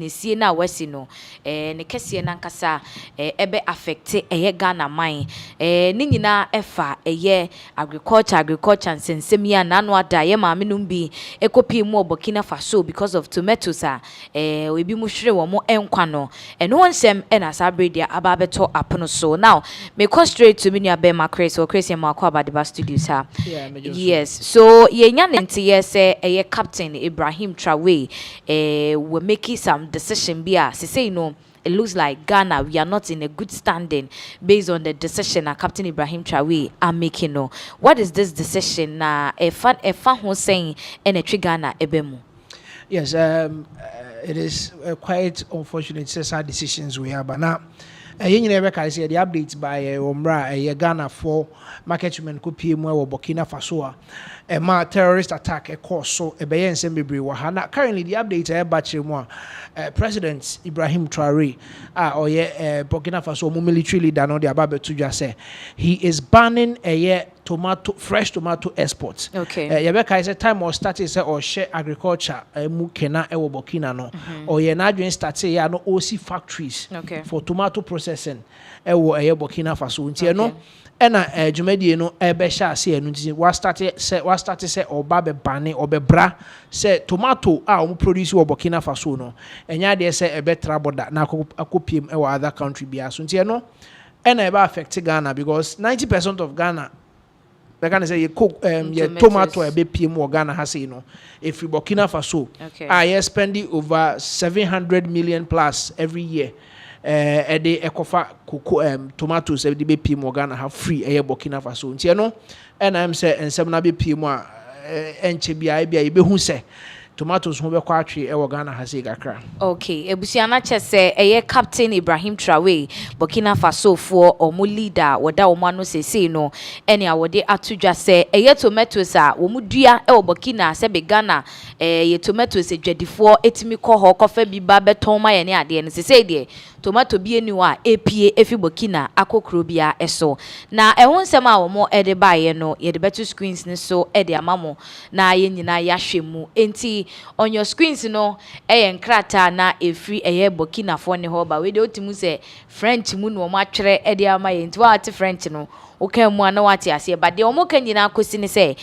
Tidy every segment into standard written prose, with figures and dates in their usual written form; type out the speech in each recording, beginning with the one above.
nesie na wasi no ne kese na nkasa ebe affect Ghana mine ni nyina efa agriculture nsensem ya na no ada ye maame no bi ekopi mu Burkina Faso because of tomatoes we bi mu hwere wo mo enkwa no eno nsem na sabrede aba beto apono so now me go straight to me nua be ma Chris or Chris ma kwa Badeba Studios ha yes so ye nya nte ye say Captain Ibrahim Traore we making some decision bia say it looks like Ghana we are not in a good standing based on the decision Captain Ibrahim Traore are making no. What is this decision na efa ho saying and Ghana ebemu? Yes, it is quite unfortunate sad decisions we have, but now you never can see the updates by Omra Ghana for market women could or Burkina Faso a terrorist attack a course so a bayan sembibri wahana. Currently the update batch President Ibrahim Traore Burkina Faso military leader no the ababe to just say he is banning fresh tomato exports. Okay. Yebeka is a time or started say or share agriculture mu kena e wo Burkina no or ye na dwen start say ya no OC factories for tomato processing e wo Burkina Faso nti no ena dwumadie no ebe sha ase enu nti wa start say oba be bane obebra say tomato a o produce wo Burkina Faso no enya de say ebe traboda na akopiem e wo other country bia so nti no ena ebe affect Ghana because 90% of Ghana they can say you cook tomato a bit PM or Ghana has if you Burkina Faso I spending over 700 million plus every year a day ecofa tomatoes every day PM or Ghana have free a Burkina Faso and I'm saying and some nabi PM and chibia be who say tomatoes who be quatri e Ghana has a okay ebusiana che Captain Ibrahim Traore Burkina Faso for omo leader woda omo no say no ene awode atudwa say tomatoes a omo dua e Burkina se be Ghana ye tomatoes edwadifo etimi kɔ hɔ kɔfa bi ba beton ma ye ne ade ne say de tomato bi eni wa epie efi Burkina akokro bia eso na ehun nsem a omo ede ba ye no ye de beto screens ne so ede amamo na ye nyina ya hwemu enti on your screens no nkrata na efri Burkina fo ne ho ba we de otimu se French mu no ma twere ede ama ye nti wa ate French no okan mu ana wate ase ba de omo kan nyina akosi ne se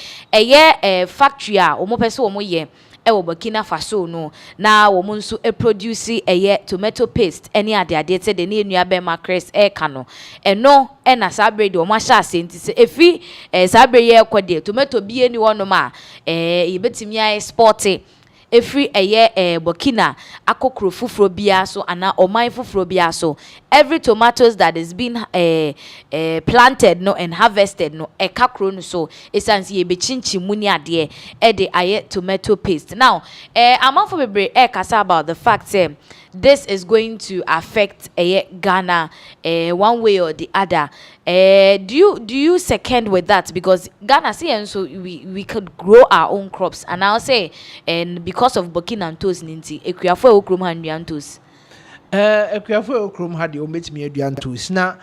factory a omo pese omo ye ewo Burkina Faso no na wo nso produce tomato paste any ade te de ne enua be ma Chris ka no eno na sabre de o ma sha ase nti se efi sabre ye kwode tomato bi eni wono ma yebetimi export every Burkina akokro fufuro bia so ana oman fufuro bia so every tomatoes that is been planted no and harvested no kakro no so esansi ye be chinchi muni ade de tomato paste now amafo bebre kasa about the fact this is going to affect Ghana one way or the other. Do you second with that? Because Ghana so we could grow our own crops, and I'll say and because of Burkina and Toes ninti Ekuafo okrom handuantos. Ekuafo okrom hadi ometimi aduantos na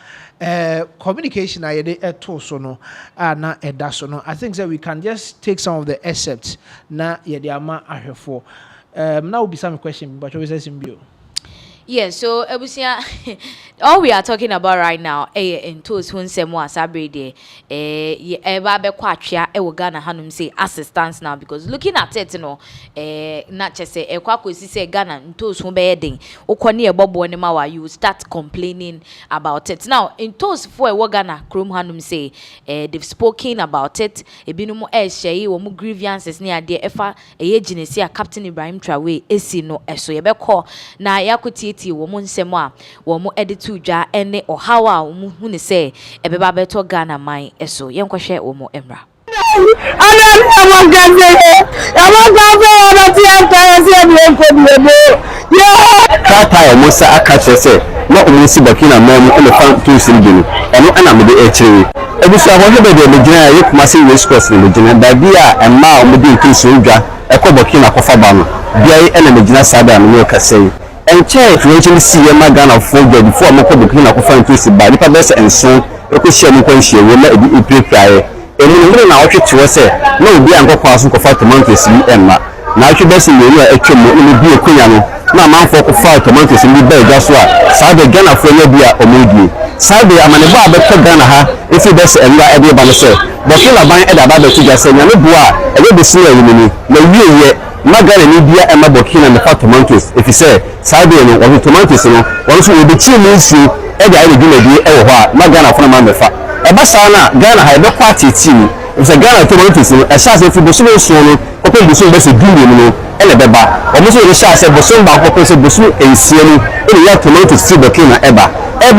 communication ayede eto so no na eda so no. I think that we can just take some of the excerpts na yede ama ahwefo. Now will be some question but we say simbio. Yes, so all we are talking about right now in toes who say more sabrede eba be kwatria Ghana hanum say assistance now because looking at it not just say kwakosi say Ghana toes who be den ukoni ebobo ne ma you start complaining about it now in toes for Ghana krom hanum say they've spoken about it ebinum share wo mu grievances ne ade efa ginesi Captain Ibrahim Traore esi no eso ye be call na yakoti womo nsemo a womo editu dwa ene ohawa womo hu ne se ebeba beto Ghana man eso yenkohwe womo emra Tata Musa akache se na umusi Burkina man ko le fan tu sindinu eno ana me de echiri ebusu abode be de megina ye kumasi race course ne megina da bia emma omudi nkisu dwa ekọ Burkina ko fa ba no bia ene megina sada no yo kasei enche creation see ma Ghana for good before mako Burkina ko fa nkisu ba nipa bese enso eko hia mu kwanhie we na ebi prepare enu na ohwetwe se na obi ankọ kwaso ko fa tomatoes bi emma na ahwe bese yeri a etwem no bi ekonya no na amanfo ko fa tomatoes ni ba edwa so a saa de Ghana fo nya bia omodie saa de amanebo a beto Ghana ha ifi bes enwa ebe ba no se Burkina ban eda ba beto ja se nya no bo a ebe besi ya yimini na wieye magana ni bia ema Burkina me fa tomatoes ifi se saa de no wo tomatoes no wo so we be chi mu nsu eda ide dwuma bi e wo ho a magana fo na ma mefa eba saa na Ghana ha ebe kwa titi if the Ghana tomatoes no e sha se fi bosu no so no ko bosu be se dwuma no ele beba omo so re sha se bosu ba ko se bosu ensie no ele ya tomatoes si Burkina eba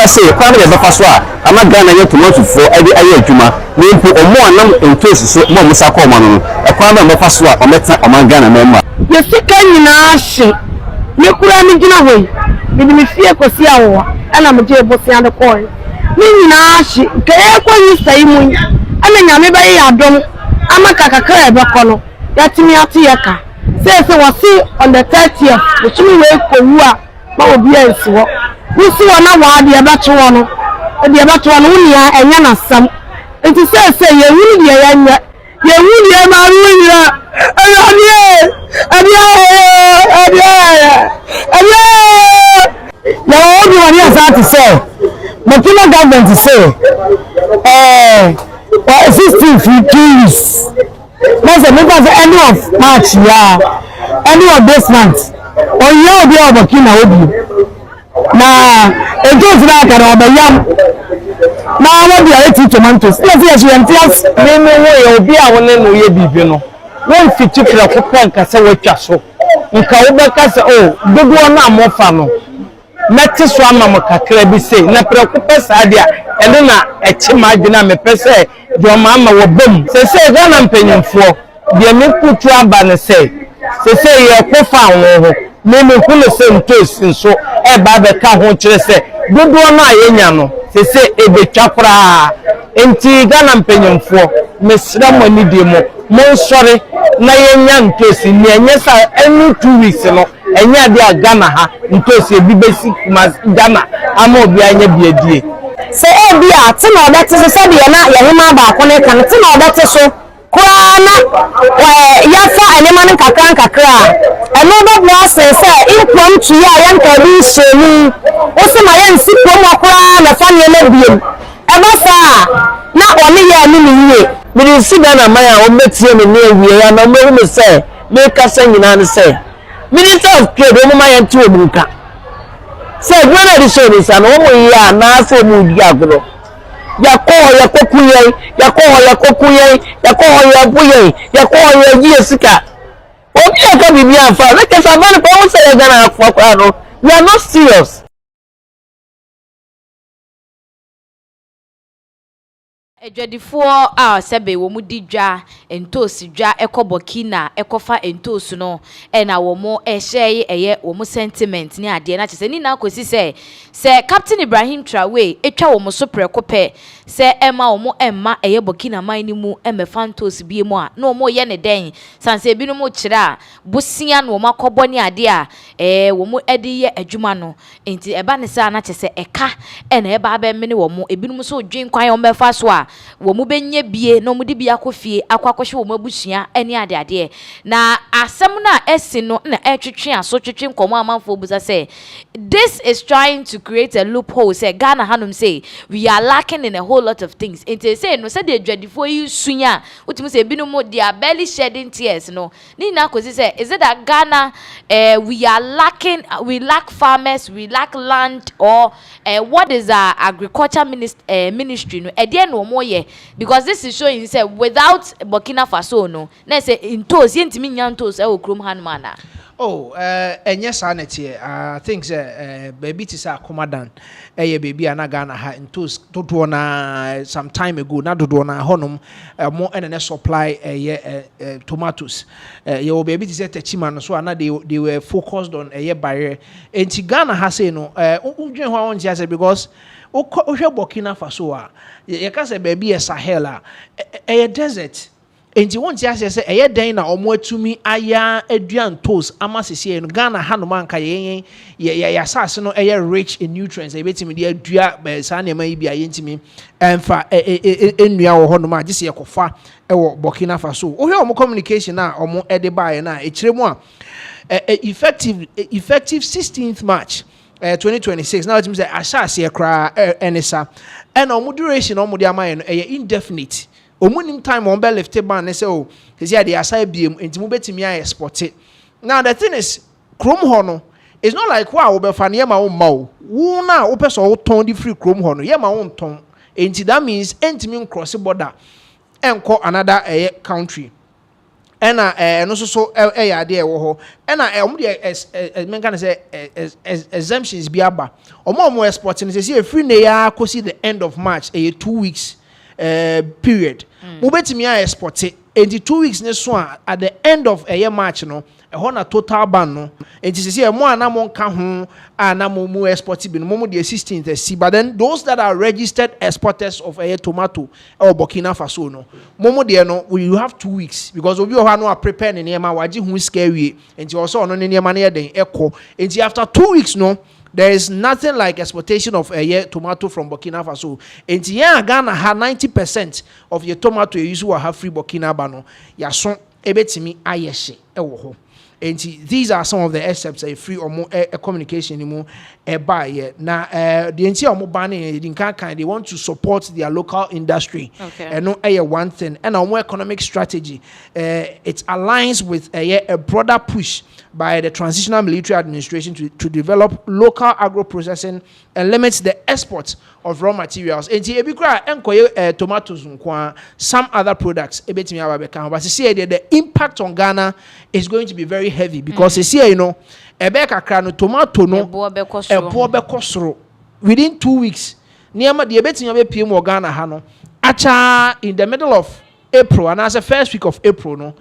se kwa na ebe fa so a ama Ghana ya tomatoes fo ebe aye adwuma ni mpo omo anam entosi so mo musa ko mo no e kwa na ebe fa so a ometa oman Ghana mema ye sika nyina hye me kura mi gina hoyi me mi fie kosi awo ana me je bosi ande ko ni nyina hye ke e ko yi sai mu ana nyame ba yi adom ama kakakra ebe ko no ya timi ate ye ka se wasi on the 30th we tumi we ko wu a ma obi ansi wo wusi wona wa de ebe to wo no de ebe to wo no nia enya na sam enti se ye wuni de ya nya ye wuni e ma wuni ya now all you want to say Burkina government say 16 years that's because end of March end of this month on your day of Burkina obi na e just like yam na what dey eat tomatoes let's say you entias me wo obi a won no ye bibi no won fiti kra kokon ka se watwa so nka wo be ka se dodo na amofa no meti so ama mo kakra bi se na preko pesa dia ene na echi ma adwena me pese de o ma wo bom se Ghana mpanyimfo de me kutu aba ne se ye kofa wo ho me kunu se ntos nso e ba be ka ho kire se dodo na ayenya no se ebetwa kra enti Ghana mpanyimfo mesra mo ni de mo sori na yenya ntosi ni enye sa enu 2 weeks no enya de Ghana ha ntosi ebi besi kuma Ghana ama obi anya biadie se ebi a ti na odete so se de na ye hema ba ko ne kan ti na odete so kwa na ya fa enema ne kakra eno do bla se impromptu ya yan ka ri sheni o se ma yan si promo kwa na fa ne na biem e ba sa na oni ya ni niye mi si Ghana maya o metie me ne awie ya na mo me se me ka se nyina ne se Minister of Trade o ma yan ti obuka se Ghana di so ni sa no mo ya na so mu di agro ya kokuye ya ji sika obi aka bibi afa le ke sa ba ne ko se Ghana afọ no we are not serious. Ejwadifo a sebe wo mu didwa entosi dwa ekọ Burkina ekofa entosu no na wo mo ehye eye wo mu sentiment ni ade na chese ni na akosi se Captain Ibrahim Traore etwa wo mo so prekope se ema wo mo emma eye Burkina man ni mu emefa entosi bie mu a na wo mo ye ne den sanse ebi no mo kire a bosia no wo makobo ni ade a wo mo edi ye adwuma no enti eba ne sa na chese eka na eba ba me ne wo mo ebi no so dwen kwan wo mefa so a wo mu benye bie no mu di bia kofie akwakwohwe wo mabusua eni ade na asem na esi no na etwetwe aso twetwe nkomo amanfo buza say this is trying to create a loophole say Ghana hanum say we are lacking in a whole lot of things it say no say the adwadifo yi sunya utimi say binu mo they are barely shedding tears no ni na kosi say is it that Ghana we are lacking we lack farmers we lack land or what is our agriculture ministry no ede no mo ye because this is showing say without Burkina Faso no na say intos yentimi nyantos e okrom hanmana enye sanete I think say baby ti say Komadan ye baby ana Ghana ha intos dodo na some time ago na dodo na honum mo ene supply tomatoes ye baby ti say techima no so ana they were focused on barrier enti Ghana ha say no udwen ho on say because ohwe Burkina Faso a ye ka say baby e Sahel a desert enti won ti ase say den na omo atumi aya aduan toast amasese no Ghana hanu manka ye asase no rich in nutrients e betimi de adua sa na mai bia ye ntimi emfa enua wo hono ma gise ye kofa wo Burkina Faso ohwe omo communication na omo ede baaye na ekiremu a effective 16th March 2026. Now it means that asase kra enesa and omo duration omo de amaye no indefinite. Omunim time on be lifted ban say oh say the asai biem enti mo betimi export it. Now the thing is chrome hono it's not like wow be fa na ma wo ma wo na wo person wo ton di free chrome hono ye ma wo ton enti that means entimi cross border enko another country. And no so ade wo ho and omo de men can say exemptions bi aba omo exporting say free na ya kosi the end of March 2 weeks period mo betimi export it enti 2 weeks ne so at the end of March no na total ban no enti say mo ana mo nka ho ana mo export bi no mo the 16th see but then those that are registered exporters of tomato or Burkina Faso no mo there no you have 2 weeks because obi o ha no prepare ne nema waji hu scare wie enti also no ne nema na den ekọ enti after 2 weeks no there is nothing like exportation of tomato from Burkina Faso. And Ghana had 90% of your tomato you use will have free Burkina Bano. Yason ebetimi ayeshe ewo. And these are some of the excepts free or more communication anymore by now the entire mobile they want to support their local industry. Okay. And no one thing and our more economic strategy it aligns with a broader push by the transitional military administration to develop local agro-processing and limits the export of raw materials. And tomatoes, some other products, but the impact on Ghana is going to be very heavy because tomato no within 2 weeks. Near the PM Ghana in the middle of April and as the first week of April no.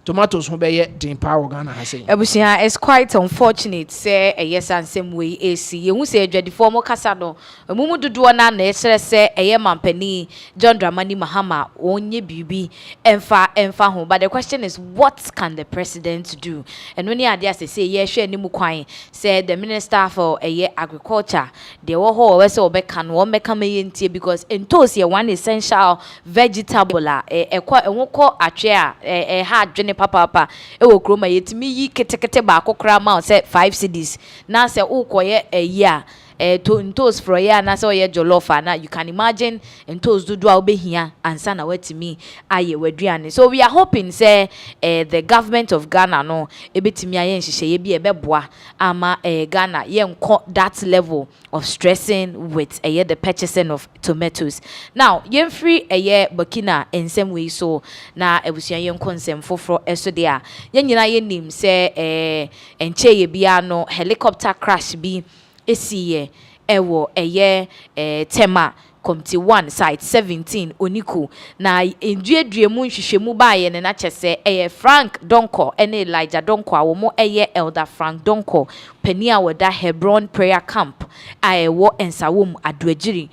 Tomatoes who be the power Ghana has saying. Ebusia is quite unfortunate say yes and same way AC. You say the former Casado, a mumu do na say a mampeni John Dramani Mahama onye bibi enfa home. But the question is what can the president do? And when you are say yes share ni mukwai say the minister for agriculture they were ho so be can one make me because entos ye one essential vegetable enwoko atwe hard papa ewo kroma yetimi yi ketekete ba akokra ma say 5 cedis na say ukoye year ntos for ya na say oye jollof na you can imagine ntos dudu a obehia ansa na wetimi aye waduane. So we are hoping say the government of Ghana no ebetimi aye nhihye bi ebeboa ama Ghana yenko that level of stressing with the purchasing of tomatoes. Now yemfree Burkina in some way so na ebusia yenko nsem foforo eso de a yenyina yenim say enche ye bia no helicopter crash bi esiye ewo tema Committee 1 site 17 Oniku na enduedue mu nhwehwemu baaye ne na kyese Frank Donko ene Elijah Donko a wo mo Elder Frank Donko penia wada Hebron prayer camp wo ensawom adoagiri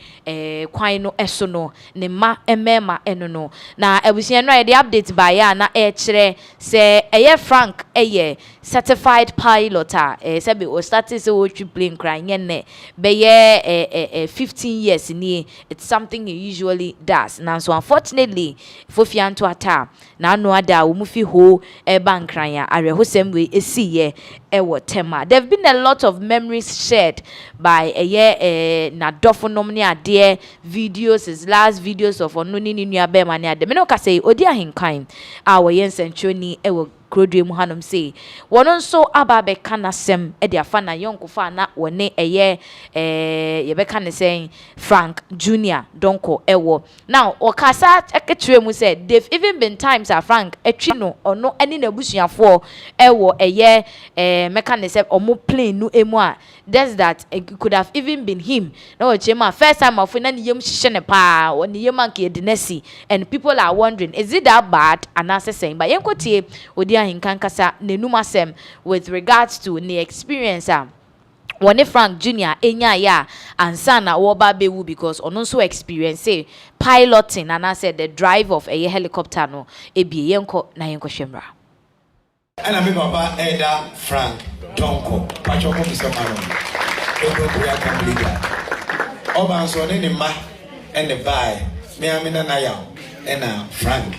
kwan no eso no ne ma emema eno no na ebusia no the update baaye na kire se Frank certified pilot se be o started se wo plane kran ne be 15 years ni. It's something he usually does. Now, so unfortunately, Fofianto ata na no ada umufi ho bankranya are ho same way esi ewo tema. There've been a lot of memories shared by na dofonom ne ade videos, his last videos of onuni ni nuabe ma ne ade. Me no ka say odi ahinkan a wo yensentroni ewo Krodwe Muhanum say wonon so ababe kana sem de afa na yonko fa na wone ye be kana saying Frank Junior Donko ewo. Now okasa eketwe mu say they've even been times Frank etwi no ono eni na busuafo ewo mekane say omo plane no emu a that's that it could have even been him. No chema first time of na yem hihye ne pa oni yem anke edinesi and people are wondering is it that bad and as saying but yenkotie odi hinkankasa nenumasem with regards to the experience one Frank Junior enya ya ansana woba bewu because on also experience piloting and I said the drive of a helicopter no ebi yenko na yenko shemra ana me baba Elder Frank Donko pachoko misamaro ego kuya kamliga oba so ne ma and the buy me amina na yaw ena Frank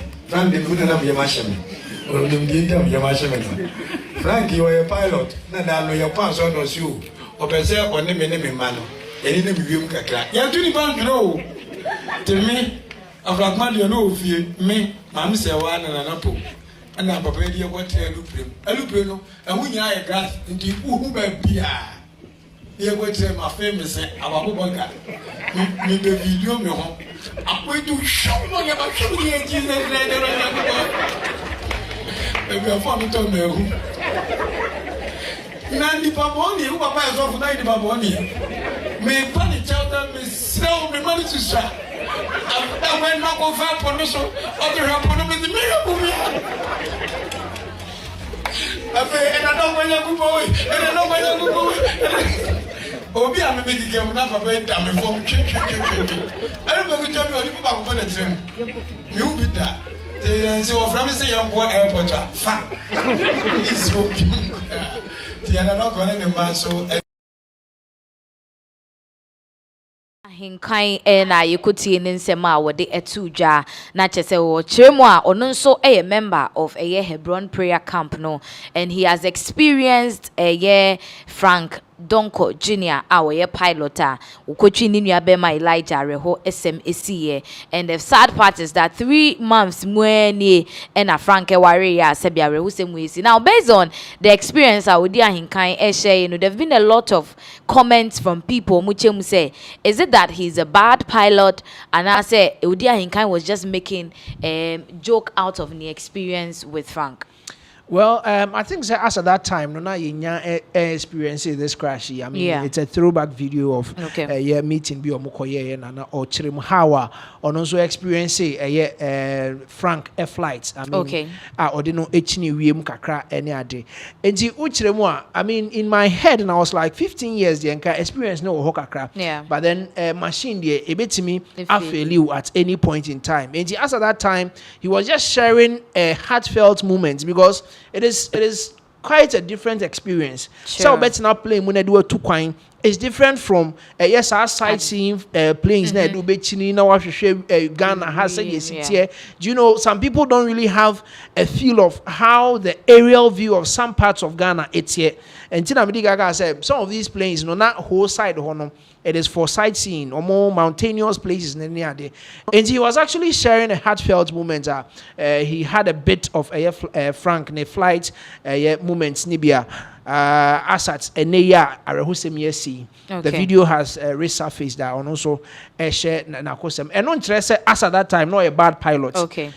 de kuna na yema sheme Frank, you are a pilot. Now your pants on us you. Or better on the minimum man. And in the review, you do the bank, no. Tell me, a black man, you know, me, Mamma say one and an apple. And I'm prepared to what I look him. And when you are a glass, indeed, who may be. Here, what my famous our Bubaka. Me the video, me home. I'm going to show you about Jesus. We are forming to me. Nandi Baboni, who are of 90 Baboni. Me punish out me sell me money to shop. I went not go for permission of the rapper with the miracle. And I don't want to go away. And I don't want to go away. Obi a me make game na papa e da me form chichi. I don't know which one you papa go na trim. You be that. They say of from say young boy airport fa. It's okay. They are not going to man so hinkan na yekuti ne nsema a wode etuja na chese wo chiremu a ono nso member of Hebron prayer camp no, and he has experienced Frank Donko Jr. our pilot ukochi ni nua bema Elijah reho SMAC, and the sad part is that 3 months mweni and a Frank Eware ya sebia reho semwesi. Now based on the experience odi ahinkan share, you know, there've been a lot of comments from people muchemu say, is it that he's a bad pilot, and I say odi ahinkan was just making joke out of the experience with Frank? Well, I think as at that time, no, you experiencing this crash. I mean, it's a throwback video of a meeting bi omukoye na or chirem hawa or also experiencing Frank flights. I mean, or no echini wiem kakra any ade. Enti uchiremu I mean, in my head, and I was like 15 years the experience no hokakra. Yeah. But then machine the ebetimi afeli at any point in time. Enti as at that time, he was just sharing heartfelt moments because it is quite a different experience. So let's not play when I do a 2 coin. It's different from yes, our sightseeing planes na do bechini na wahwehwe Ghana has here. Do you know some people don't really have a feel of how the aerial view of some parts of Ghana it's here. And Tina Gaga said some of these planes, no, not whole side hono. It is for sightseeing or more mountainous places in the day. And he was actually sharing a heartfelt moment. He had a bit of a Frank ne flight moments nibia assets and the video has resurfaced that and also share nakosem. And on as at that time, not a bad pilot.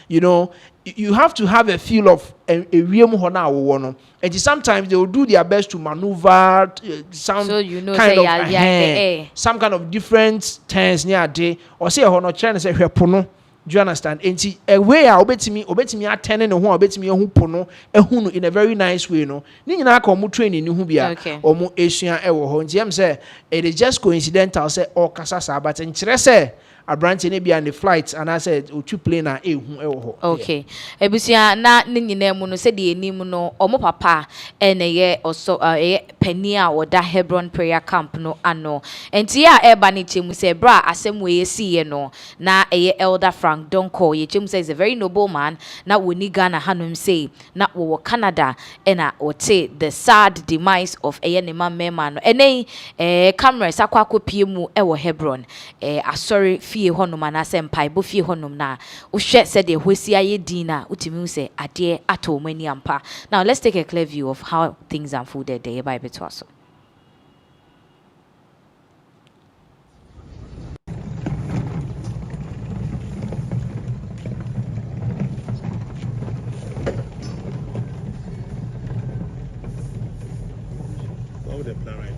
You know, you have to have a feel of a real hona. And sometimes they will do their best to maneuver some kind of some kind of different turns near day or say hono chance say hwepono. Do you understand? And a way I obetimi attending no ho obetimi ehu pono ehunu in a very nice way no. Ni nyina ka omo training ni hu bia omo esua ewo ho. Nti em say it is just coincidental say all kasa sa but nkyere say a branch in the flights and I said utu plane na ehu. Okay. Ebusia na ne nyina mu no se de enim no omo papa ene also penia oda Hebron prayer camp no ano. Enti ya eba ne chemu se bra asem we see no na elder Frank Donko ye chemu say is a very noble man na woni Ghana hanum say na wo Canada ena ote the sad demise of ne mama no ene cameras akwa kopie mu ewo Hebron asori fie honum anase mpaibo fie honum na uhwe said the hwesi aye dina utimi say ade ato mani ampa. Now let's take a clear view of how things unfolded there by Betwaso. What would the plan right?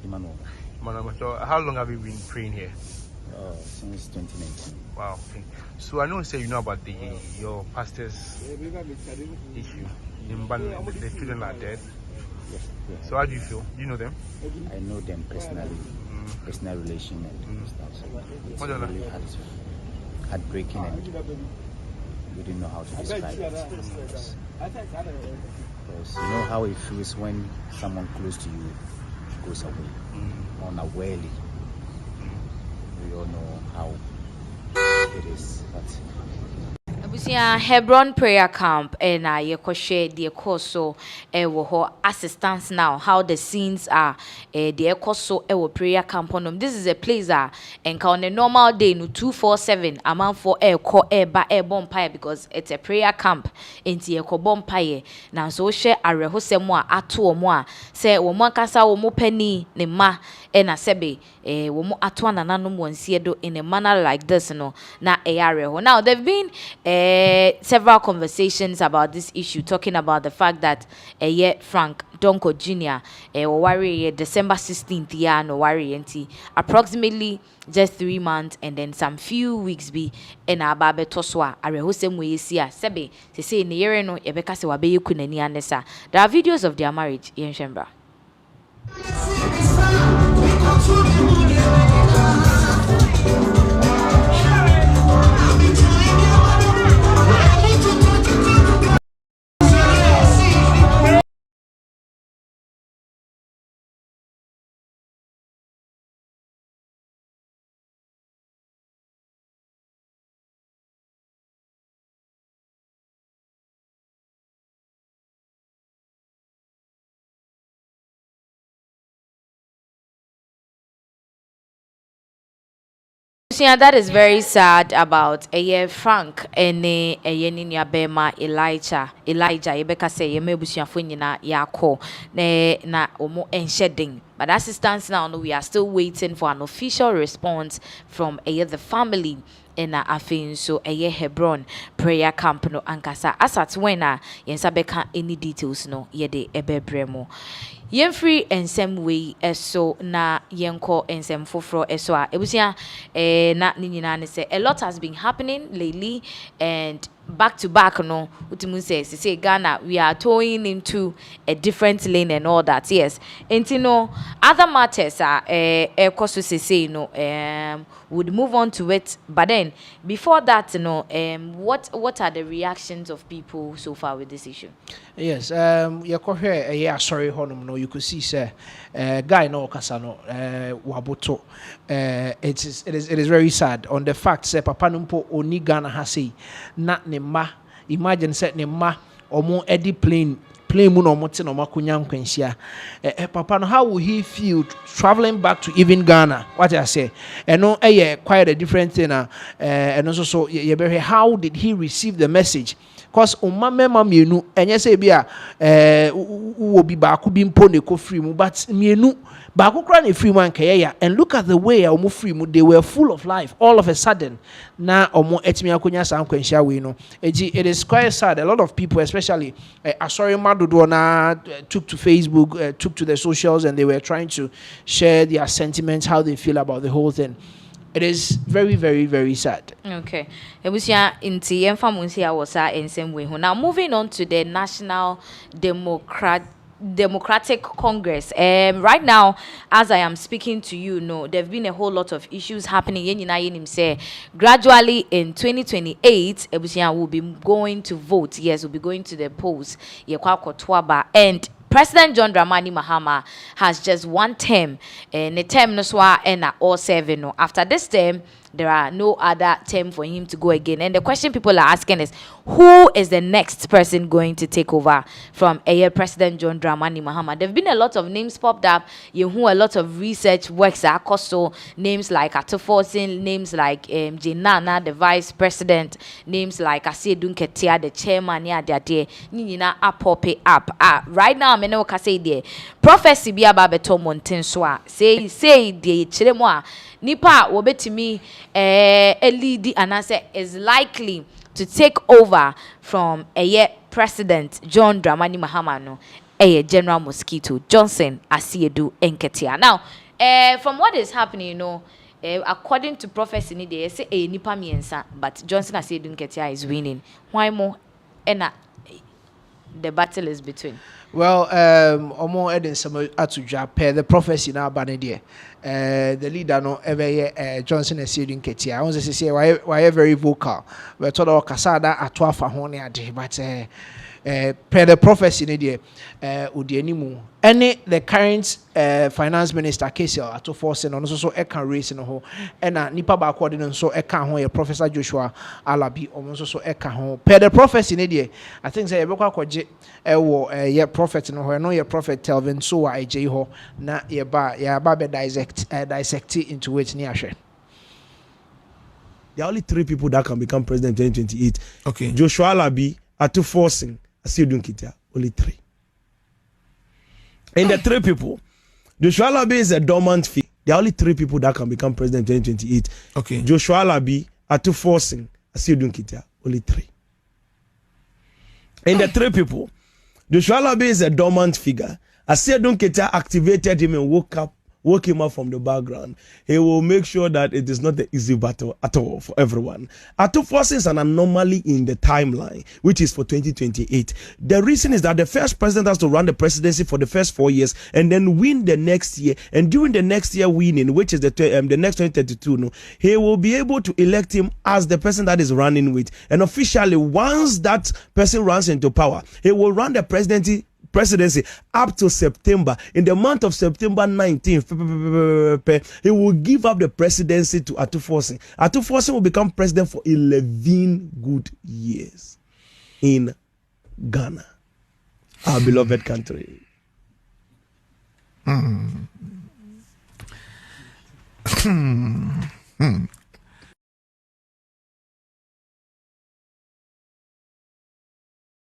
Emmanuel. So how long have you been praying here? Since 2019. Wow. Okay. So I know you say you know about your pastor's issue. The children are dead. Yes. So how do you feel? Do you know them? I know them personally, personal relation and stuff. So it's really heartbreaking, and we didn't know how to describe it. Because you know how it feels when someone close to you goes away unawarely. We all know how it is, but Abusia Hebron prayer camp and share the course so assistance now how the scenes are the so prayer camp on them. This is a place and on a normal day no 247 a man for ba bonfire because it's a prayer camp into a bonfire now so share a rehosemo ato mo say wo mo kasa wo mo pani ne ma na sebe wo mo ato anananom wonsiedo in a manner like this no na now there've been several conversations about this issue, talking about the fact that Frank Donko Jr. Worry December 16th year no worry approximately just 3 months and then some few weeks be na ababe toswa arehosem we sia sebe say ne yere no yebeka se wabe yekunani anesa. There are videos of their marriage in Shembra. Yeah, that is very sad about Frank and Ninia Bema Elijah Yebeka say Yemebusiafo nyina yako na omo shedding. But as it stands now, we are still waiting for an official response from the family in Afin so Hebron prayer camp no ankasa asat wena yensabeka any details no yede ebebremo. Yemfree ensem way eso na yenko ensem foforo eso a ebusia na ninyina ne say a lot has been happening lately and back to back no utimu say Ghana we are towing into a different lane and all that. Yes, and no other matters are say no would move on to it, but then before that what are the reactions of people so far with this issue? Yes, sorry honum no you could see say guy no kasano waboto it is very sad on the fact say papa numpo oni Ghana hasi na ne ma imagine say ne ma omo edi plane mu no mote no makunya nkwansia papa no how will he feel traveling back to even Ghana? What I say no quite a different thing and also so how did he receive the message? Because mema mienu enye say bia wo bi ba ko bi mpo ne ko free mu but mienu ba ko kra ne free man kaya and look at the way omo free mu they were full of life all of a sudden na omo etimi akonya san kwanhia we no it is quite sad. A lot of people especially asori madodo na took to Facebook took to the socials and they were trying to share their sentiments, how they feel about the whole thing. It is very, very, very sad. Okay. Now, moving on to the National Democratic Congress. Right now, as I am speaking to you, there have been a whole lot of issues happening. Gradually in 2028, will be going to vote. Yes, we'll be going to the polls. And President John Dramani Mahama has just one term, and the term no swa and all 7. No. After this term, there are no other term for him to go again. And the question people are asking is, who is the next person going to take over from President John Dramani Mahama? There have been a lot of names popped up. A lot of research works are also names like Atoforsin, names like Jenana, the vice president, names like Asiedun Ketia, the chairman. Nina pop up. Right now, I'm going to say there. Prophecy be about Beto Montenswa. Say the Chiremwa. Nipa wobetimi lead and answer is likely to take over from President John Dramani Mahama no General Mosquito Johnson Asiedu Enketia. Now, from what is happening, according to prophecy ni dey say nipa miensa, but Johnson Asiedu Nketia is winning. Why more? And the battle is between. Well, Omo Eden Samuel Atuja per the prophecy now banner the leader no ever Johnson Asiedu Nketia. I want to say why very vocal. We told our Kasada atwa fa ho ne ade, but per the prophecy ni dey udienimu. Any the current finance minister Kesel ato force no so eka race no ho na nipa ba akode no so eka ho ye Professor Joshua Alabi omo so eka ho per the prophecy ni dey I think say yebekwa akogye wo ye prophet no ho no ye prophet Telvin so wa eje ho na ye ba be dissect into it ni ahwe. There are only 3 people that can become president in 2028. Okay. Joshua Alabi, Ato Forcing, Asiedu Nketia. Only 3. And the 3 people, Joshua Alabi is a dormant figure. There are only 3 people that can become president in 2028. Okay. Joshua Alabi, Ato Forcing, Asiedu Nketia. Only 3. And the 3 people, Joshua Alabi is a dormant figure. Asiedu Nketia activated him and woke him up from the background. He will make sure that it is not an easy battle at all for everyone. Ato Force is an anomaly in the timeline, which is for 2028. The reason is that the first president has to run the presidency for the first 4 years and then win the next year. And during the next year winning, which is the next 2032, no, he will be able to elect him as the person that is running with. And officially, once that person runs into power, he will run the presidency up to September. In the month of September 19th, he will give up the presidency to Ato Forcing. Ato Forcing will become president for 11 good years in Ghana, our beloved country.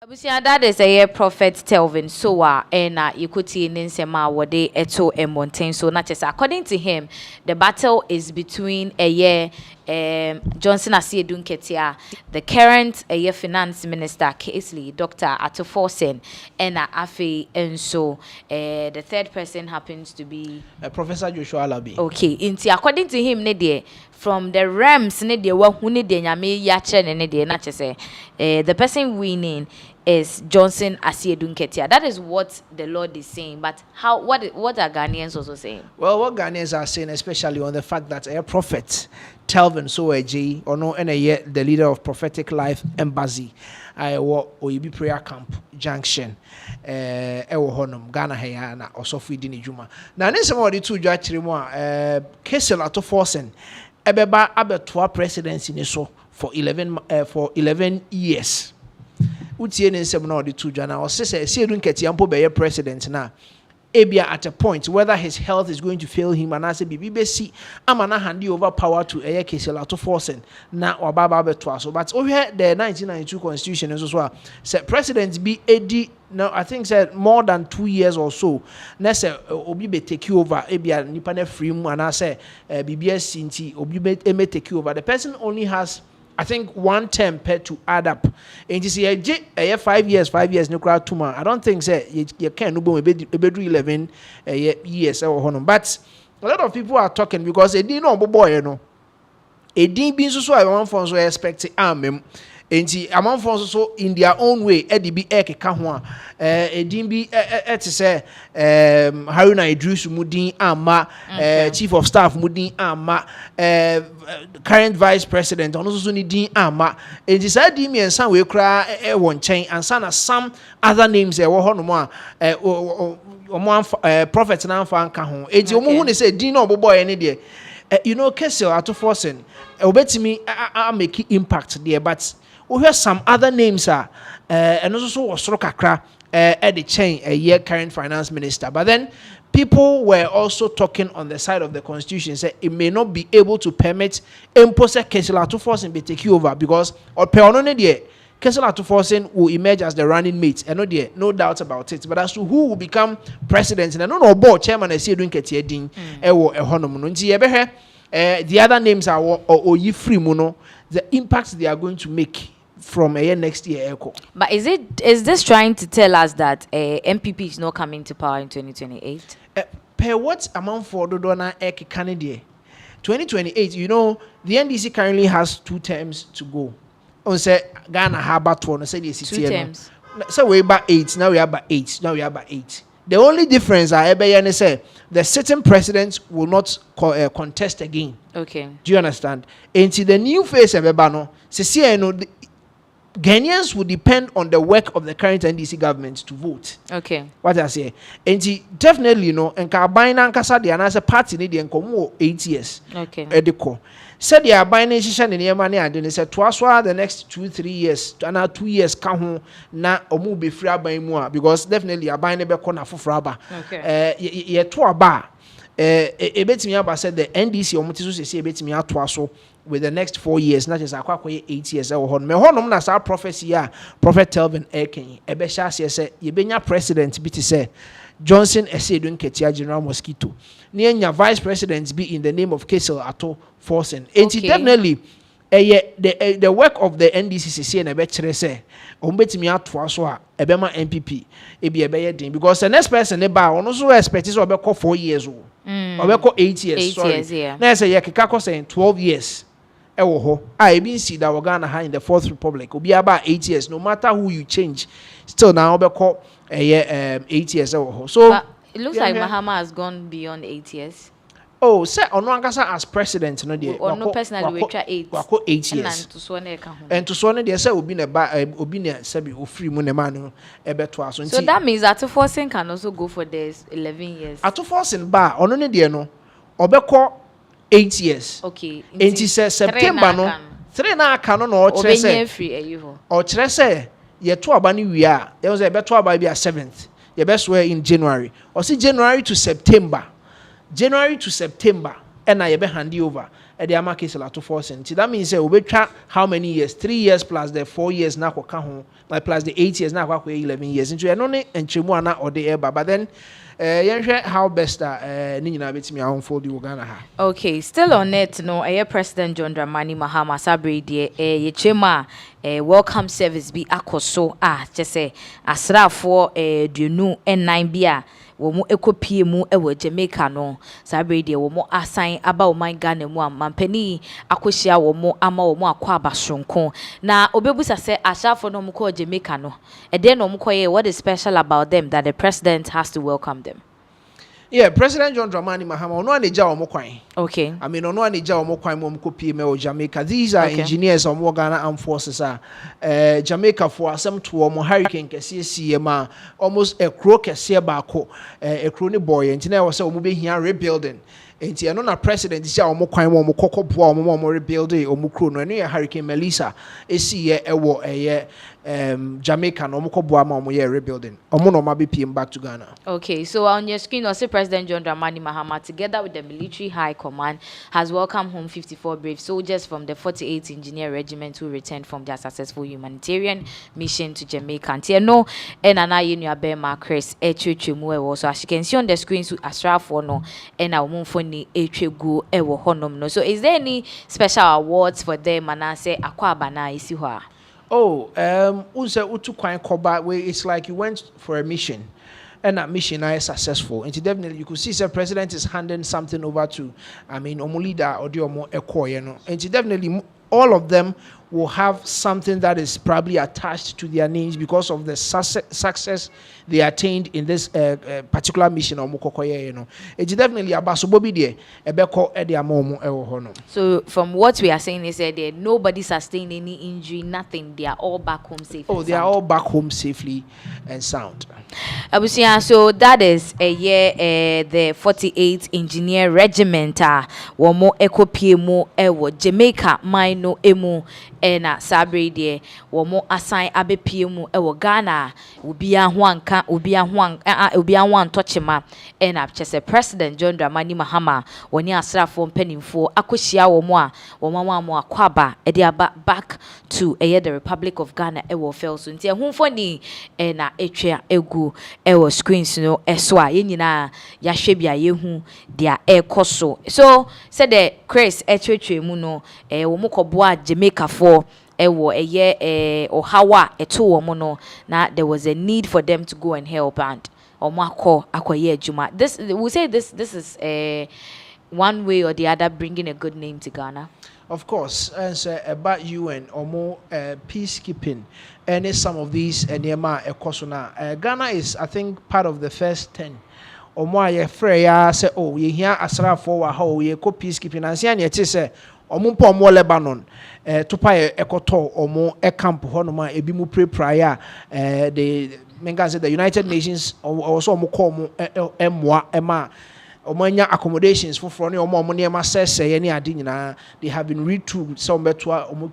Abusia, that is a prophet Telvin Soa and Ikuti Ninsema Wade Eto and Mountain. So not just according to him, the battle is between a year Johnson Asiedu Nketia, the current finance minister Kesley, Dr. Ato Forcing, and Afe, and so the third person happens to be Professor Joshua Alabi. Okay, according to him, Nedie, from the Rams, Nedie, who need the Yame Yachen and Nedie, not just say the person winning is Johnson Asiedu Nketia. That is what the Lord is saying. But what are Ghanaians also saying? Well, what Ghanaians are saying, especially on the fact that a prophet Telvin Soeji, or no, and the leader of Prophetic Life Embassy, I Oyibi Prayer Camp Junction, Honum, Ghana Hayana, or Sophie Dinijuma. Now, this is what the two judge Kesel Ato Forcing, Ebeba Abetua presidency so for 11 years. Utie ne nsem na odi tuja na osese Asiedu Nketia mpo be president na ebia at a point whether his health is going to fail him and as bibi besi ama na hand over power to Kesel Ato Forcing na wababa beto so but over the 1992 constitution nso so say president be edi now I think said more than 2 years or so na say obi be take over ebia nipa na free mu and say bibi asinti obi be take over. The person only has I think 1 term to add up. And you see, 5 years, no crowd 2 months. I don't think say you can no be 11 years or but a lot of people are talking because they didn't know boy, you know. A didn't be so I want for so expect and among forces so in their own way EDB ekeka ho a dimbi say Haruna Idris mudin ama chief of staff mudin ama current vice president ono so ni din ama and this adimi ensan we kra e won chen ansa na some other names e wo ho no mo a prophet na amfa nka ho enti omo hu ne say din na oboboy ne de you know Kesel Ato Forcing obetimi make impact there but we hear some other names and also was kakra at the chain a year current finance minister. But then people were also talking on the side of the constitution say it may not be able to permit impose Kesel Ato Forcing be take over because or peonone there Kesel Ato Forcing will emerge as the running mate and no doubt about it. But as to who will become president and no board chairman Asiedu Nketia din ewo ehonom no nti yebe the other names are Oyifri Muno, the impact they are going to make from a year next year echo. But is this trying to tell us that MPP is not coming to power in 2028? Per what amount for Dodona Eke Canada? 2028, you know, the NDC currently has 2 terms to go. On say Ghana Harbour Tour, say the 2 terms. So we about 8, now we are about 8, now we are about 8. The only difference I say the sitting president will not contest again. Okay. Do you understand? Into the new face of Ebano, Ghanaians will depend on the work of the current NDC government to vote. Okay. What I say, and definitely, you know, and Carbina and Casa, the another party need and come 8 years. Okay. Edico said they are buying nation in your money, and then they said twice the next 2-3 years, another 2 years, come na omu be free by more because definitely are buying a corner for fraba. Okay. Ye to a bar. A bit me about said the NDC or Mutisu say a bit me out to us with the next 4 years, not just 8 years. Or me honum na sa prophecy ya Prophet Telvin Eken. A besha say ye benya president biti say Johnson essay doing Ketia General Mosquito. Near vice presidents be in the name of Kesel Ato Forsen. And definitely the work of the NDCCC and a better say bet me out to us a Bema MPP e be a better because the next person about also expect is about 4 years old. Or 8 years. 8 years, yeah. Now say Yakako saying 12 years. I been see that we're gonna have in the Fourth Republic will be about 8 years. No matter who you change, still now we call 8 years. So but it looks like Mahama has gone beyond 8 years. Oh, say Onwangasa as president, no dear. Or no personally we try 8. 8 years. And to Swan, they say will be a Sabi free money so that means that to forcing can also go for this 11 years. At to forcing bar on only dear no Obeko 8 years. Okay. And he says September no 3 na canon or free or Tresse ye 2 abani we are. There was a better by be a 7th. Your best way in January. Or see January to September. January to September, and I be handy over at the Amaki Salato Force. That means we track how many years? 3 years plus the 4 years now, plus the 8 years now, 11 years. Into an only and Chimuana or the air, but then how best Nina bits me unfold you Ghana. Okay, still on it, no, President John Dramani Mahama Sabri, dear, Chema, welcome service be akoso, just say, Asra for do new and 9 beer. Womo ekopie mu ewo Jamaica no sabre de womo assign aba o man Ghana mu amampani akohia womo ama womo akwa abasonko na obebusa se ashafo no mko Jamaica no e dey no mko ye what is special about them that the president has to welcome them. Yeah, President John Dramani Mahama ono aneja omo kwan. Okay. I mean ono aneja omo kwan mo kopie me o Jamaica. These are engineers of Ghana Armed Forces Jamaica for asem to omo hurricane kese sie ma almost a crow kese baako a crow ni boy entina was say omo be here rebuilding. Enti eno na president sia omo kwan mo omo kokoboa omo rebuild omo crow no eno hurricane Melissa esi ye ewo Jamaica no omo ma omo ye rebuilding. Omo no ma be PM back to Ghana. Okay, so on your screen also President John Dramani Mahama together with the military high command has welcomed home 54 brave soldiers from the 48th Engineer Regiment who returned from their successful humanitarian mission to Jamaica. And no and ana yenu abema Chris etwetwemu so as you can see on the screen so asrafo no and awomfoni etwegu ewo honom no. So is there any special awards for them and I say akwa bana isi ho? Oh, utu kwan koba where it's like you went for a mission and that mission is successful. And definitely you could see the president is handing something over to, I mean, Omulida or Diomo Eko, you know. And definitely all of them will have something that is probably attached to their names because of the success they attained in this particular mission or Mukokoye, you know. It's definitely abasobobi de ebeko edi amomo ewo hono. So from what we are saying is that nobody sustained any injury, nothing. They are all back home safe. Oh, they are all back home safely and sound. Abusia, so that is a year the 48th Engineer Regiment womo ekopie mu ewo Jamaica mino emu ena sabre de womo assign abepie mu ewo Ghana ubia hwanka ubia hwan tochema ena chese President John Dramani Mahama woni asrafo mpanimfo akohia womo a womo akwaba ede aba back to the Republic of Ghana ewo felso nti ehunfoni ena etwa egu ewo screens no eso a yenyina ya hwe bia yehu dia ekoso so said the Chris etwetwemu no womo koboa Jamaica for ewo ohawa eto womo no na there was a need for them to go and help and omo akoye adwuma. This we say this is one way or the other bringing a good name to Ghana? Of course, and so about UN or more peacekeeping, and some of these and Ghana is, I think, part of the first 10. Or more, ye freya say, oh, ye hear Asra for how ye co peacekeeping, and say, say, or more Lebanon, to pay a koto or more a camp, honoma, a bimu pre prior, the Menga the United Nations, or also more call Emma. Omanya accommodations for front or more money says any adina they have been retooled some better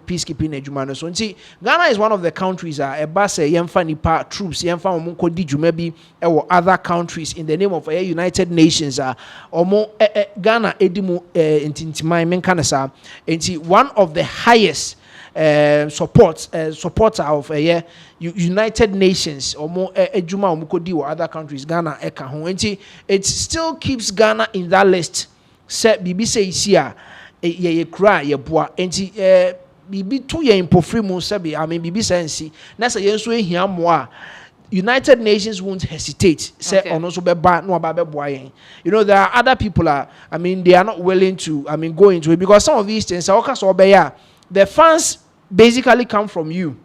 peacekeeping ejumano. So see Ghana is one of the countries a base yemfa nipa troops yemfa omunko di jumebi or other countries in the name of a United Nations omo Ghana edimu intintimai menkanasa enti one of the highest supporter of United Nations or more ejuma omukodi or other countries Ghana eka ho enti it still keeps Ghana in that list. Say bibi say isia ye kra ye boa enti bibi to ye impofri mu sebi I mean bibi sensi na say ye nso ehia mo United Nations won't hesitate. Say on also be bad no about boy. You know there are other people I mean they are not willing to go into it because some of these things the funds basically come from you.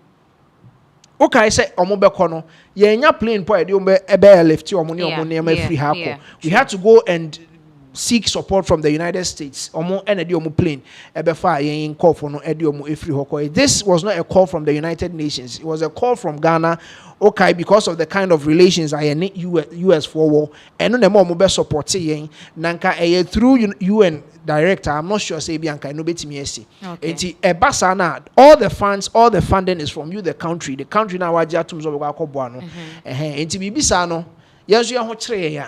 Okay, say omobekono yenya plane po ede ebe left free hako. We had to go and seek support from the United States. Omo ene di omo plane ebe fa yen call for no ede omo free hako. This was not a call from the United Nations. It was a call from Ghana. Okay, because of the kind of relations I need US for war and no more mobile support nanka through UN director. I'm not sure say Bianca no betimi esi. Enti ebasana all the funds, all the funding is from you the country. The country now waji atum so be kwa boa no. Enti bibisa no yesu ya ho kire ya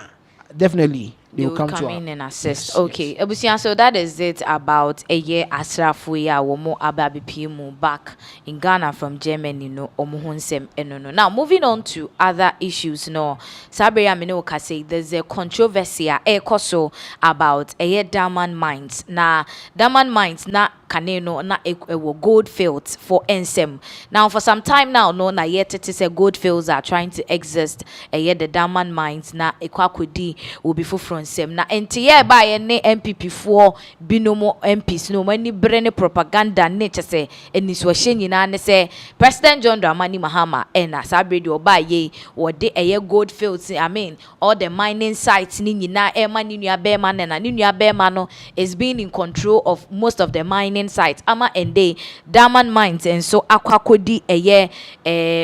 definitely they will come in and assist. Yes, okay. Yes. So that is it about a year Asrafuya Womo Ababipimu back in Ghana from Germany, no Omuhunsem no. Now moving on to other issues, no Sabria Minoka say there's a controversy koso about a year diamond mines. Na diamond mines na kaneno na gold fields for ensem. Now for some time now, no na yet it is a gold fields are trying to exist a year the diamond mines na ekwakudi will be for na entiye ba ye ne MPP for binomo MPs no mani brene propaganda ne chese eniso hye nyina ne se President John Dramani Mahama na sabredi oba ye wode eye gold fields I mean all the mining sites ni nyina ma ni nua be ma na ni nua be ma no is being in control of most of the mining sites ama ende diamond mines and so akwakodi eye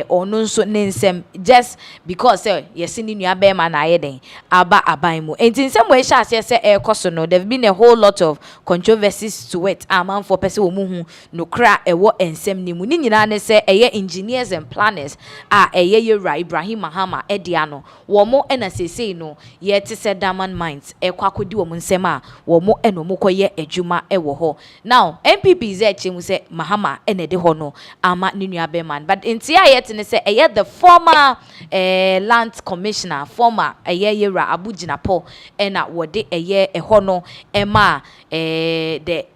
ono nso nensem just because yes ni nua be ma na ye den aba aban mu. In some way, there've been a whole lot of controversies to it. Man for person who no cra a what and sem ni munina say a engineers and planners a year Ibrahim Mahama Ediano. Womo and as say no, yet said diamond mines, a kwakudi woman sema, womo and omoko ye a juma e woho. Now, MPP Zechim say Mahama and a dehono, ama ninya beman. But in Tia yet and say a the former land commissioner, former a year Abu Jinapo. And at what day a year a hono ema the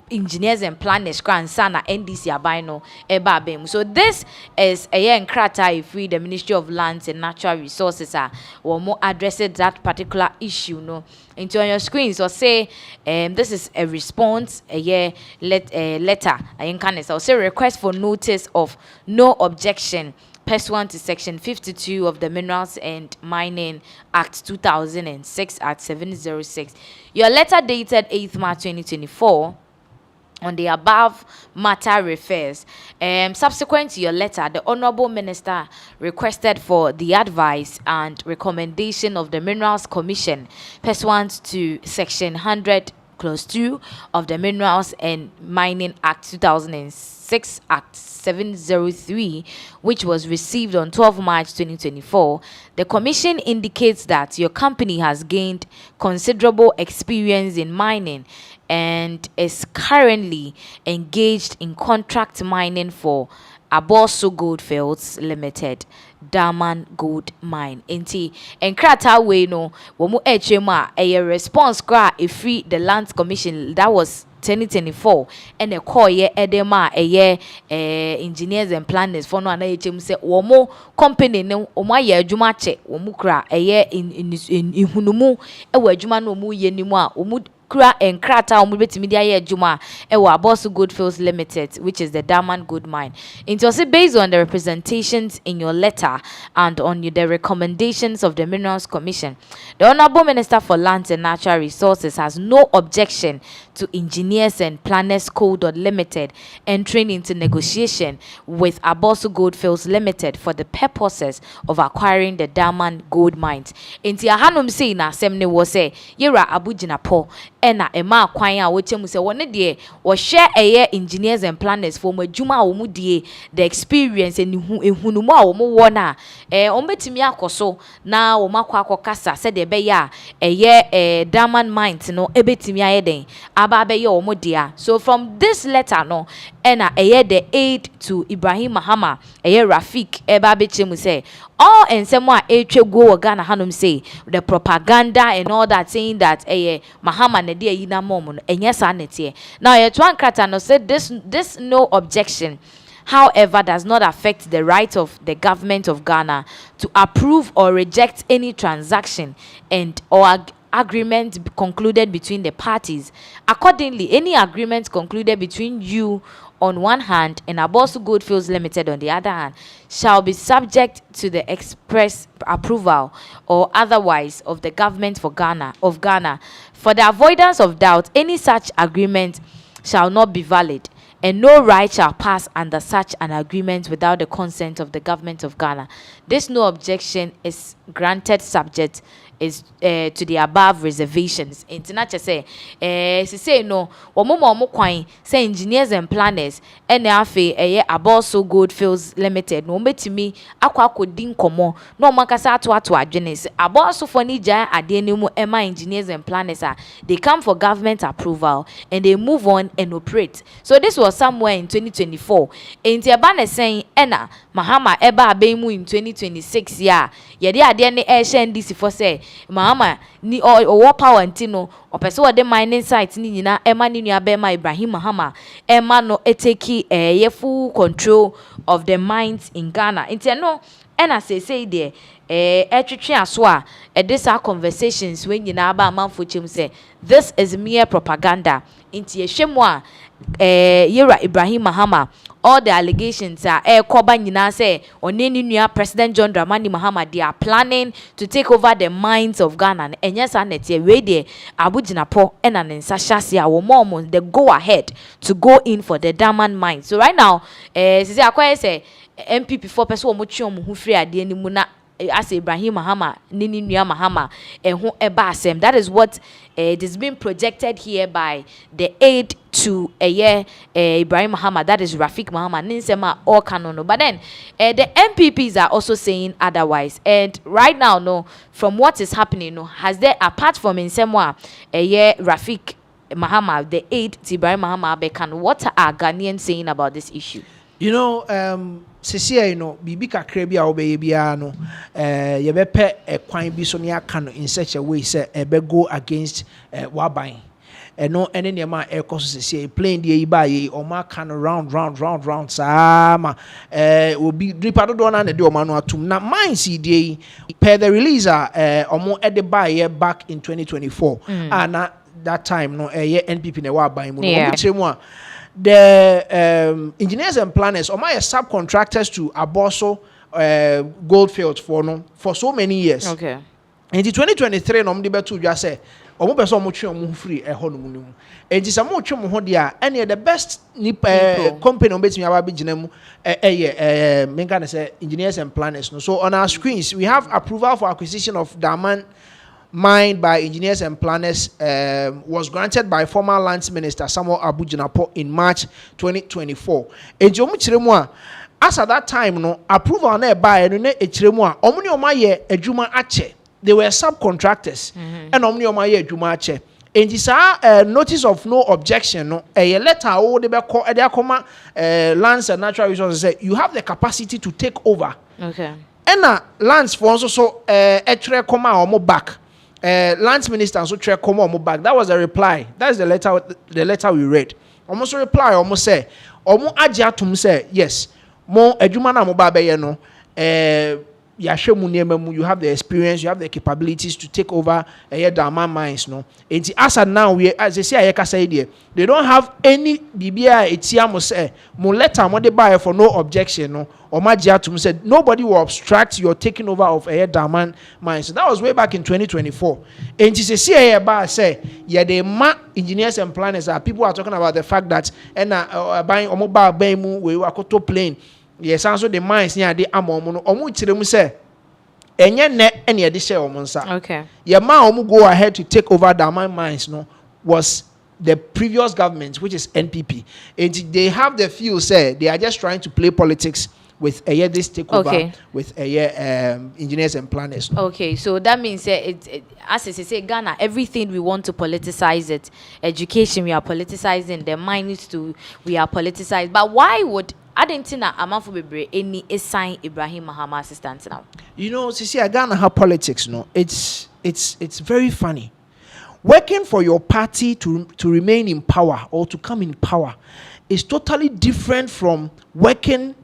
engineers and planners grand sana NDC abino ebabem. So this is a year in Krata free the Ministry of Lands and Natural Resources or more addressed that particular issue no into on your screens or say this is a response a year letter I can say request for notice of no objection pursuant to Section 52 of the Minerals and Mining Act 2006 at 706. Your letter dated 8th March 2024 on the above matter refers. Subsequent to your letter, the Honorable Minister requested for the advice and recommendation of the Minerals Commission pursuant to Section 100 Clause 2 of the Minerals and Mining Act 2006 Act 703, which was received on 12 March 2024, the Commission indicates that your company has gained considerable experience in mining and is currently engaged in contract mining for Aboso Goldfields Limited, Daman Gold Mine. Enti enkrata we no womu echema a response gra free the Lands Commission that was 2024 and a call ye edema a year engineers and planners for no an HM say womo company no oma ye adwuma che womu kra a year in hunumu e wa adwuma no mu ye nimu a womu kura enkrata omo betimi dia ye adwuma e wo Abosu Goldfields Limited, which is the diamond gold mine. It was based on the representations in your letter and on the recommendations of the Minerals Commission. The Honorable Minister for Lands and Natural Resources has no objection to Engineers and Planners Code Limited entering into negotiation with Abosu Goldfields Limited for the purposes of acquiring the diamond gold mines. Inti ahanum say na semne wo say yera abugina po ena ema kwan a wochemu se wone de wo share eye engineers and planners for madwuma a wo mu die the experience ehunumu a wo mu wo na ombetimi akoso na wo makwa akokasa se de be ya eye diamond mines no ebetimi ayeden aba be ye wo mu dia. So from this letter no ena eye the aid to Ibrahim Mahama eye Rafik eba bechemu say all ensemo a etwego Ghana hanum say the propaganda and all that saying that Mahama na de yi na mom no enye sa netie. Now Yetwan Krata no said this no objection however does not affect the right of the government of Ghana to approve or reject any transaction and or agreement concluded between the parties. Accordingly, any agreement concluded between you on one hand and Abosu Goldfields Limited on the other hand shall be subject to the express approval or otherwise of the government of Ghana. For the avoidance of doubt, any such agreement shall not be valid, and no right shall pass under such an agreement without the consent of the government of Ghana. This no objection is granted subject is to the above reservations. International say no omo kwan say engineers and planners and afe Abosu Goldfields Limited no metimi akwa kodin komo no makasa ato adwene Abosu for ni ja ade ni mu ema engineers and planners they come for government approval and they move on and operate. So this was somewhere in 2024. Enti eba na saying ena Mahama eba abemu in 2026 ya yede ade ne NDC for say Mahama ni o power ntino opese wo de mining site ni nyina ema ni nua be ma Ibrahim Mahama ema no eteki ye full control of the mines in Ghana. Nti no ena say there etwetwe aso a this are conversations when nyina aba amanfo chem say this is mere propaganda. Nti ehwemu a yera Ibrahim Mahama all the allegations are koba nyina say oneni nua President John Dramani Mahama they are planning to take over the mines of Ghana. And yes anete we dey abugina po ena nsa hyase a wo mom the go ahead to go in for the diamond mine. So right now say akwa say MPP for person wo mo twe mo hu free ade ni mu na as Ibrahim Mahama nini nua Mahama ho eba asem. That is what it is being projected here by the aid to Ibrahim Mahama, that is Rafik Mahama ninsema all kanono. But then the MPPs are also saying otherwise. And right now no from what is happening no has there apart from insemwa Rafik Mahama the aid to Ibrahim Mahama bekan, what are Ghanaians saying about this issue? You know, Cecilia, you know, bibi kakra bi a obeye bia no, ye bepe kwan bi so ne aka no in such a way say be go against waban. No ene ne ma ekoso Cecilia plane dey ba ye o ma kan round sama obi dripa do na de o ma no atum na mines dey per the release omo e de ba ye back in 2024 na that time no NPP ne waban mu no the engineers and planners or my subcontractors to Abosu Goldfields for so many years. Okay. In 2023 no mde betu dwa say omo person omo twe omo free ho no mu. Enti samo twe mo ho dia any the best company ombetimi aba bigina mu menka na say engineers and planners no. So on our screens we have approval for acquisition of diamond mine by engineers and planners was granted by former lands minister Samuel Abujinapo in March 2024. As at that time, no approval na by no echiremu a omni omaye adwuma ache. They were subcontractors and omni omaye adwuma ache. And this notice of no objection no a letter o de be call e akoma lands and natural resources say you have the capacity to take over. Okay. And lands for also so etre koma omo back. Lands minister also try come on back. That was the reply. That's the letter we read. Almost reply almost say almost ajatum say yes. Mo adwuma na mo ba be ye no you have the experience, you have the capabilities to take over Dama mines, no. And as of now, as they say, they don't have any BBI etiamo say letter what they buy for no objection, no. Or Majiatum said nobody will obstruct your taking over of Dama mines. So that was way back in 2024. And she say, yeah, the engineers and planners are people are talking about the fact that buying a mobile bemu we were to plane. Yes, also the mines near the amono omu chiremu say enye ne ene de share omonsa. Okay. Your man go ahead to take over the mines no was the previous government, which is NPP. And they have the feel say they are just trying to play politics with this takeover with engineers and planners. No? Okay, so that means as I say, Ghana, everything we want to politicize it. Education, we are politicizing. The mines too, we are politicized. But why would Adentina Amanfo Bebre any assign Ibrahim Mahama assistance now? You know, Ghana have politics, no. It's very funny. Working for your party to remain in power or to come in power is totally different from working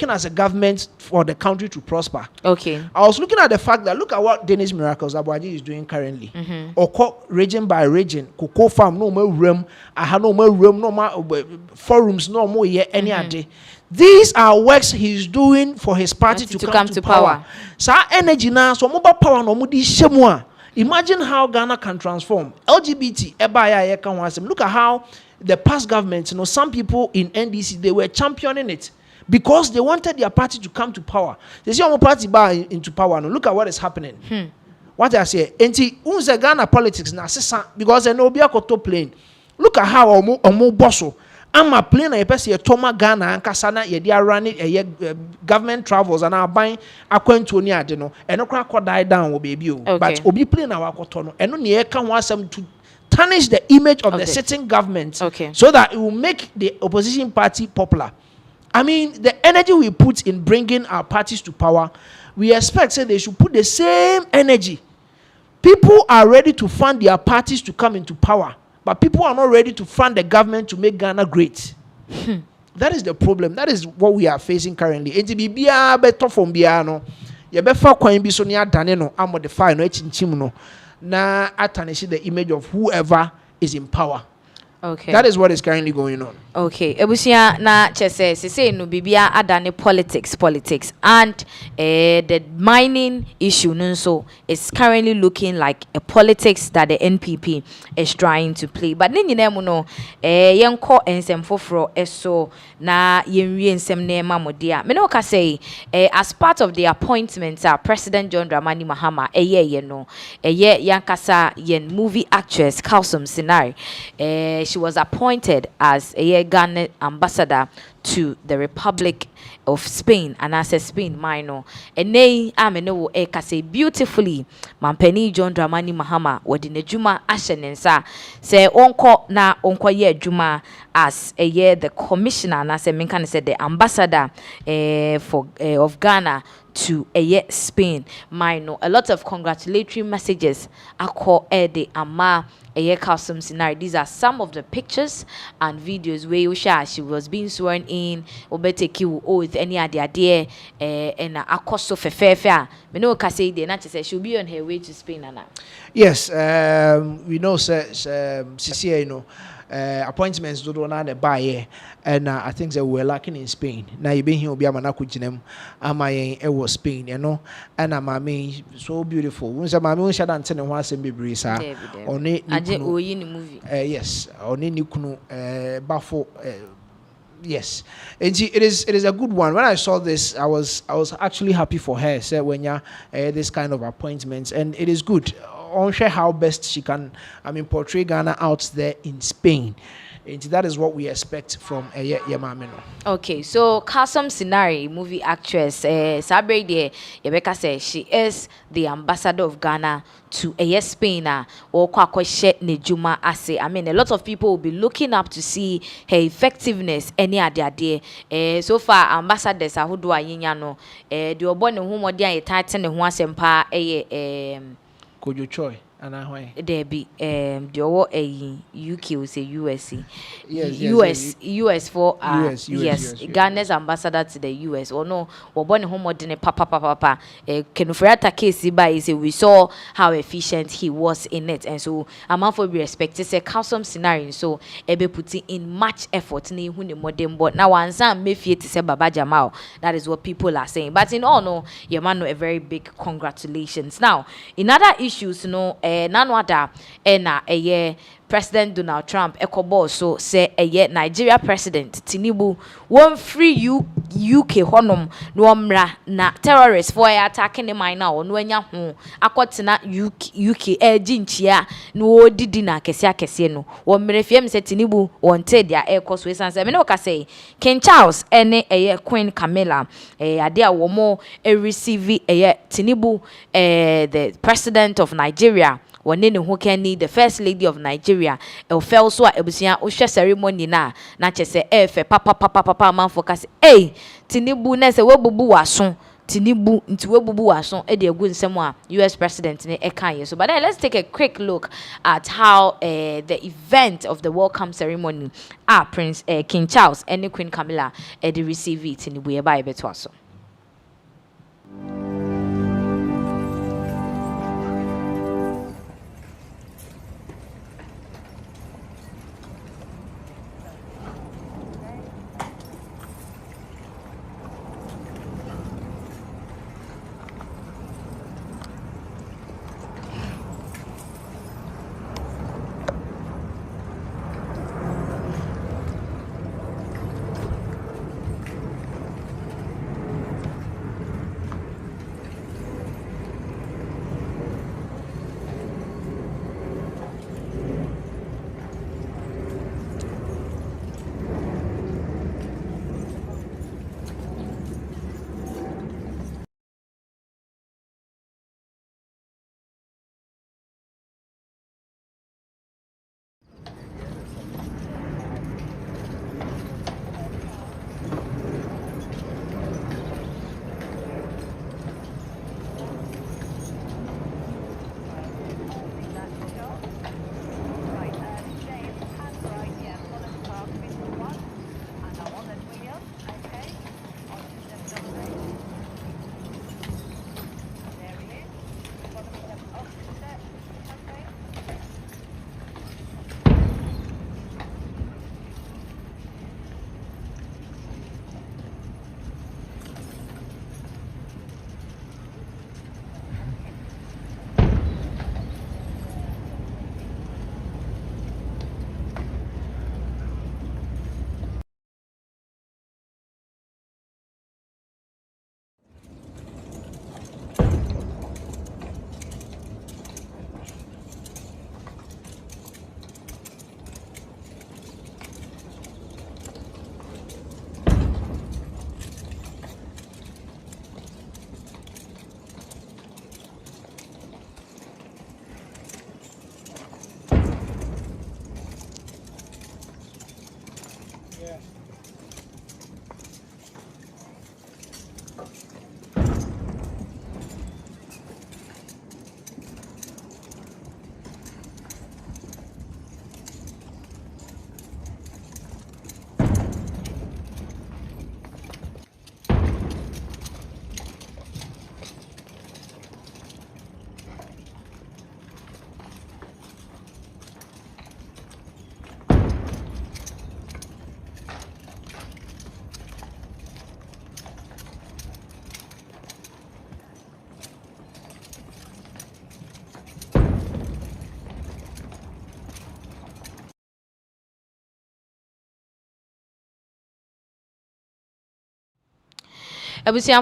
as a government for the country to prosper. Okay. I was looking at the fact that look at what Danish Miracles Abuaji is doing currently. Or region by region, cocoa farm no more room, I have no more room, no more forums, no more here any day. These are works he's doing for his party to come to power. So energy now, so mobile power no more shemwa. Imagine how Ghana can transform. LGBT, look at how the past government, some people in NDC, they were championing it. Because they wanted their party to come to power. They say, "Our party buy into power." No, look at what is happening. What I say, unze Ghana politics na because they know be a koto plane. Look at how omo bosso. I'm a plane a person ye toma Ghana and kasana ye dia running government travels and are buying a quentu adeno and no crack die down will baby. But obi plane our kotono and no near can want some to tarnish the image of the sitting government. So that it will make the opposition party popular. I mean, the energy we put in bringing our parties to power, we expect they should put the same energy. People are ready to fund their parties to come into power, but people are not ready to fund the government to make Ghana great. That is the problem. That is what we are facing currently. And to be better from Biano, you better coin be so near Daneno, I'm modify no chinchimno. Na atanish the image of whoever is in power. Okay. That is what is currently going on. Okay. Ebusia na chese say no bibia adane politics and the mining issue nso is currently looking like a politics that the NPP is trying to play. But ni nyina mu no yenko ensem foforo eso na yenwie ensem na ma modia. Me no ka say as part of the appointment President John Dramani Mahama yankasa yen movie actress Kalsum Sinari she was appointed as a Ghana ambassador to the Republic of Spain, and as a Spain minor. And nay, ameno say beautifully, Mampeni John Dramani Mahama, wadi Juma Ashenensa, say onko ye Juma as a year the commissioner, and as a minkan said the ambassador of Ghana to Spain minor. A lot of congratulatory messages ako the ama Kalsum Sinari. These are some of the pictuse and videos where she was being sworn in obeteki with any idea and akoso fefefe me no ka say dey na say she'll be on her way to Spain ana. Yes, we know CCA appointments do na the buy and I think they were lacking in Spain. Now you been here obi amana ko ginem amayen e was Spain, and mama so beautiful. When say mama unsa dan tene ho asem bebre sa. Oni aje oyi ni movie. Yes, oni ni kunu bafo yes. And it is a good one. When I saw this, I was actually happy for her. Say when this kind of appointments, and it is good. On share how best she can, portray Ghana out there in Spain. And that is what we expect from Yamamino. Okay, so Kalsum Sinari, movie actress, Sabre de Yebeka says she is the ambassador of Ghana to Spain or Kwakoshe Nejuma Ase. I mean, a lot of people will be looking up to see her effectiveness any other day. So far, ambassadors are who do I the Obon whom or the titan and one sempa Kojo Choi. There be the UK will say USA. US for yes, Ghana's ambassador to the US or no or born home papa Kenufrata case by say we saw how efficient he was in it, and so amount for be respected say custom scenario, so ebe putting in much effort ni hu ne modern, but now one some me fear to say Baba Jamal. That is what people are saying, but in all no your man a very big congratulations. Now in other issues none other President Donald Trump ekobo so say Nigeria President Tinubu won free UK honom no omra na terrorists for attacking the mine now no anya ho akotena UK ginchia no odidi na kese no wo mrefiem say Tinubu wonte dia aircourse we sanse me no ka say King Charles ene Queen Camilla ade a wo mo receive Tinubu the president of Nigeria one ne ho kan ni the first lady of Nigeria fell so ebusia ohwe ceremony na chese efe papa man focus Tinubu na se webubu waso Tinubu nti webubu waso e de egu nsem a US president ne ekan ye. So but then let's take a quick look at how the event of the welcome ceremony Prince King Charles and Queen Camilla they receive it Tinubu e ba e beto aso.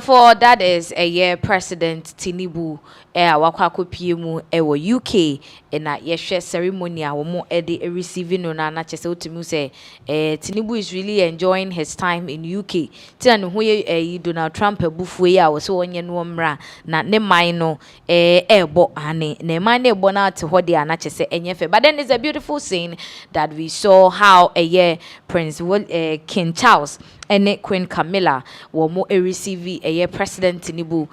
For that is a year President Tinubu wakwa piemu ewo UK na yehwe ceremony a wo mo receiving no na chese otimi say Tinubu is really enjoying his time in UK. Tina no hoye Donald Trump abufuo ya wo so onye no mra na ne man no ebo ane ne man ne ebo na te hode ana chese enyefe. But then there's a beautiful scene that we saw how a year Prince King Charles ene Queen Camilla wo mo receive President Tinubu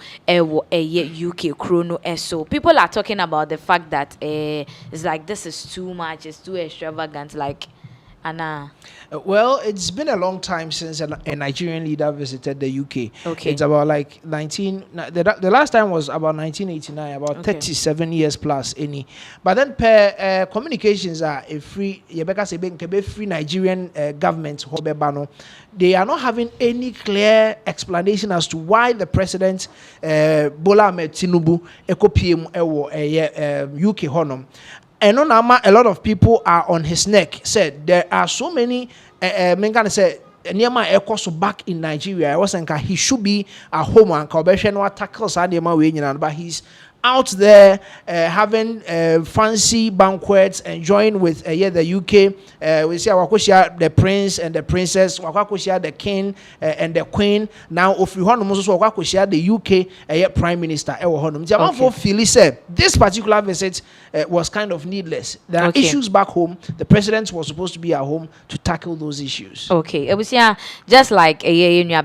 wo UK chrono so people are talking about the fact that it's like this is too much, it's too extravagant, like Anna. Well, it's been a long time since a Nigerian leader visited the UK. Okay. It's about like the last time was about 1989, about 37 years plus any. But then per communications are a free free Nigerian government they are not having any clear explanation as to why the president Bola Ahmed Tinubu ekopiem UK honum. And on a lot of people are on his neck. Said there are so many men gonna say Niama Ekoso back in Nigeria. I was saying he should be at home and tackles but he's out there having fancy banquets, enjoying with the UK. We see Wakoshia, the prince and the princess, Wakoshia, the king and the queen. Now, if you want to Wakoshia, the UK prime minister. This particular visit was kind of needless. There are issues back home. The president was supposed to be at home to tackle those issues. Okay, it was just like they've been a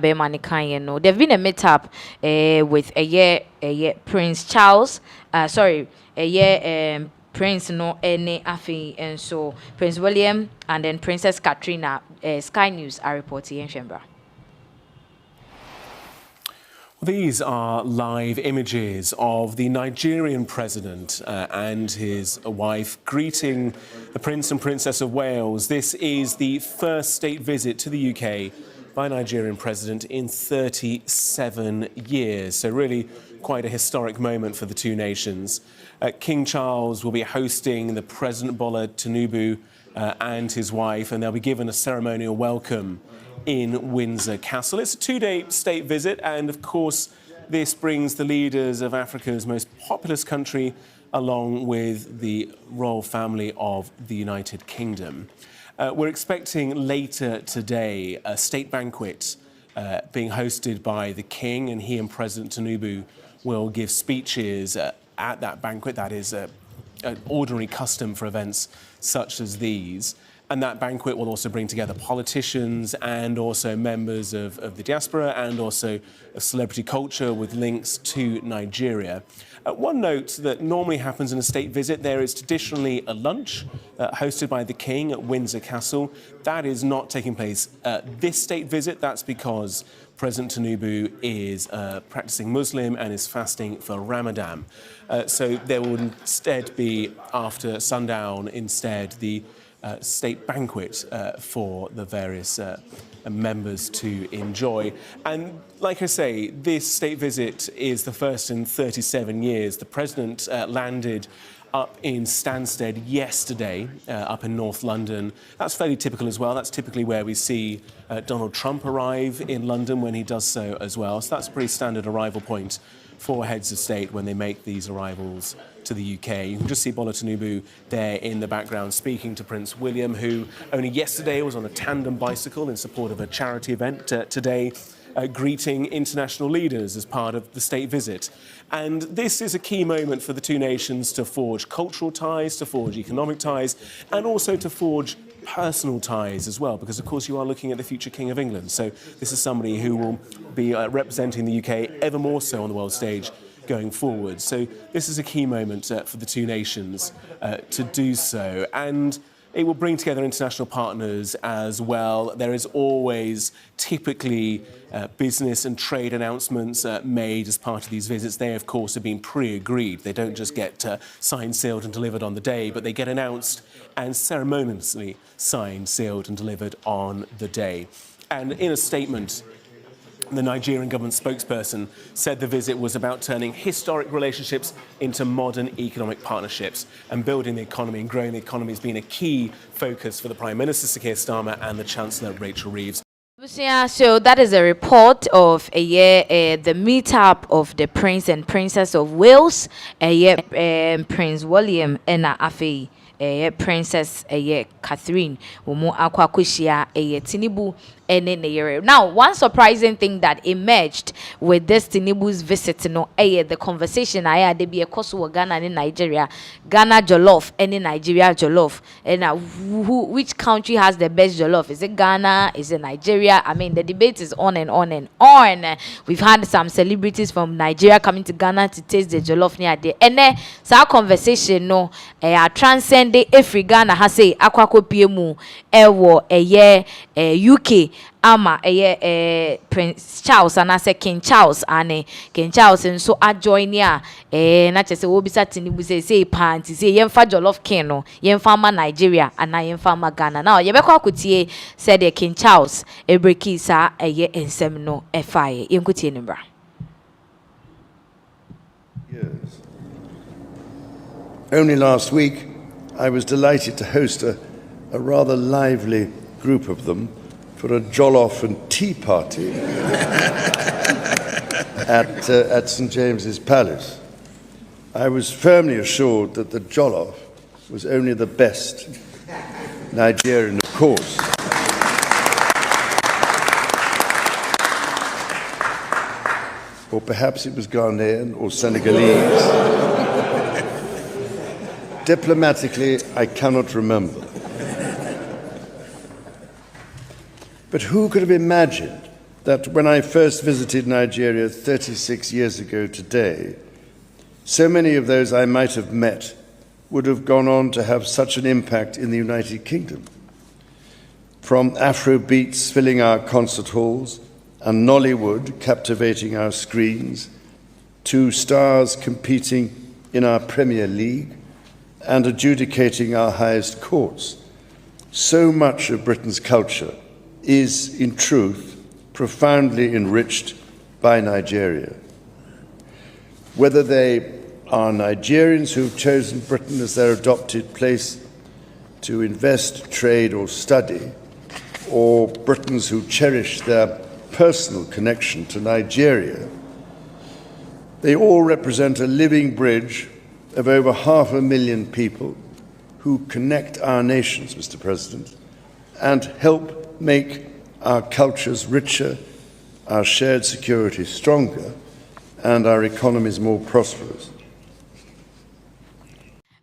meetup with Prince Charles, Prince no any afi, and so Prince William and then Princess Katrina. Sky News are reporting in Shembra. These are live images of the Nigerian president and his wife greeting the Prince and Princess of Wales. This is the first state visit to the UK by a Nigerian president in 37 years. So really quite a historic moment for the two nations. King Charles will be hosting the President Bola Tinubu and his wife, and they'll be given a ceremonial welcome in Windsor Castle. It's a two-day state visit, and of course this brings the leaders of Africa's most populous country along with the royal family of the United Kingdom. We're expecting later today a state banquet being hosted by the King, and he and President Tinubu will give speeches at that banquet. That is an ordinary custom for events such as these. And that banquet will also bring together politicians and also members of the diaspora and also of celebrity culture with links to Nigeria. One note that normally happens in a state visit, there is traditionally a lunch hosted by the King at Windsor Castle. That is not taking place this state visit. That's because President Tinubu is practicing Muslim and is fasting for Ramadan. So there will instead be, after sundown, instead the state banquet for the various members to enjoy. And like I say, this state visit is the first in 37 years. The president landed up in Stansted yesterday, up in North London. That's fairly typical as well. That's typically where we see Donald Trump arrive in London when he does so as well. So that's a pretty standard arrival point for heads of state when they make these arrivals to the UK. You can just see Bola Tinubu there in the background speaking to Prince William, who only yesterday was on a tandem bicycle in support of a charity event. Today, greeting international leaders as part of the state visit. And this is a key moment for the two nations to forge cultural ties, to forge economic ties, and also to forge personal ties as well, because of course you are looking at the future King of England. So this is somebody who will be representing the UK ever more so on the world stage going forward. So this is a key moment for the two nations to do so. And it will bring together international partners as well. There is always typically business and trade announcements made as part of these visits. They, of course, have been pre-agreed. They don't just get signed, sealed and delivered on the day, but they get announced and ceremoniously signed, sealed and delivered on the day. And in a statement, the Nigerian government spokesperson said the visit was about turning historic relationships into modern economic partnerships, and building the economy and growing the economy has been a key focus for the Prime Minister, Sir Keir Starmer, and the Chancellor, Rachel Reeves. Yeah, so that is a report of the meetup of the Prince and Princess of Wales, Prince William and Afi. Princess Catherine Omo akwakoshia Tinubu ene ne yere. Now, one surprising thing that emerged with this Tinubu's visit, the conversation I had be a koso Ghana and Nigeria, Ghana Jollof and Nigeria Jollof, and which country has the best Jollof? Is it Ghana? Is it Nigeria? I mean, the debate is on and on and on. We've had some celebrities from Nigeria coming to Ghana to taste the Jollof near there, and then so our conversation transcend every Ghana has say akwako piemu UK ama Prince Charles and I say King Charles and King Charles and so I join ya not just will be Tinubu say panty say yemfa Jollof Keno yemfa Nigeria and I yemfa Ghana. Now yebekwa kutie said King Charles ebreki sa ensemno FI yenkutie nimbra. Yes. Only last week I was delighted to host a rather lively group of them for a Jollof and tea party at St. James's Palace. I was firmly assured that the Jollof was only the best Nigerian, of course. Or perhaps it was Ghanaian or Senegalese. Diplomatically, I cannot remember. But who could have imagined that when I first visited Nigeria 36 years ago today, so many of those I might have met would have gone on to have such an impact in the United Kingdom? From Afro beats filling our concert halls and Nollywood captivating our screens, to stars competing in our Premier League and adjudicating our highest courts, so much of Britain's culture is, in truth, profoundly enriched by Nigeria. Whether they are Nigerians who've chosen Britain as their adopted place to invest, trade, or study, or Britons who cherish their personal connection to Nigeria, they all represent a living bridge of over 500,000 people who connect our nations, Mr. President, and help make our cultures richer, our shared security stronger, and our economies more prosperous.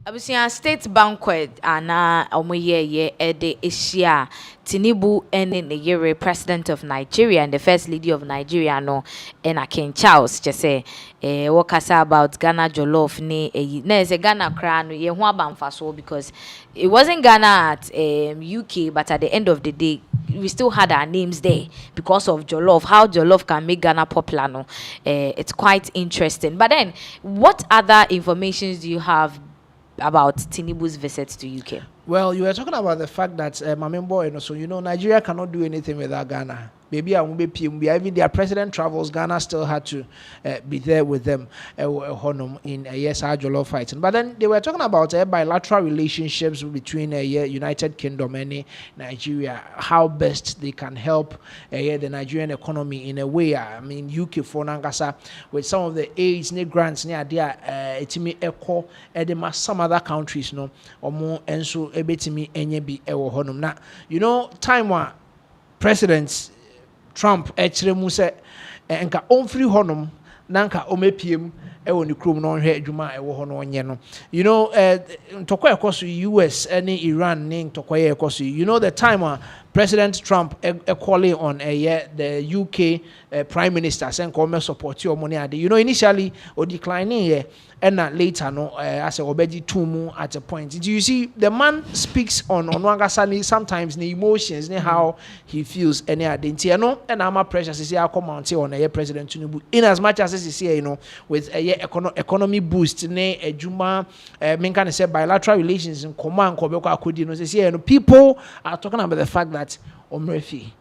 Abusia state banquet ana omoye ede Asia Tinubu ene Nigeria president of Nigeria and the first lady of Nigeria no and King Charles just say what kasa about Ghana Jollof ni na say Ghana kra no ye ho abamfaso because it wasn't Ghana at UK, but at the end of the day we still had our names there because of Jollof. How Jollof can make Ghana popular no it's quite interesting. But then what other information do you have about Tinubu's visit to UK? Well, you were talking about the fact that Mamembo, so Nigeria cannot do anything without Ghana. Maybe I won't be PMB. Even their president travels, Ghana still had to be there with them in Jollof fighting. But then they were talking about bilateral relationships between United Kingdom and Nigeria, how best they can help the Nigerian economy in a way. I mean, UK for Nangasa with some of the aids, grants, etimi echo, some other countries, no, or more, and so ebetimi enye bi ewo honum na time wa president Trump mu se enka onfiri honum na nka omepiem ewo ni krom no hwe adwuma ewo ho no onye no ntokwa ekoso US any Iran ni ntokwa ekoso the time President Trump calling on the UK Prime Minister saying come support your money initially or declining and later no as a obedi tumu at a point. Do you see the man speaks on wangasani sometimes the emotions how he feels any identity and I'm pressure say I come out on President Tinubu in as much as this is with economy boost ne ejuma men can say bilateral relations in command people are talking about the fact that omrefi.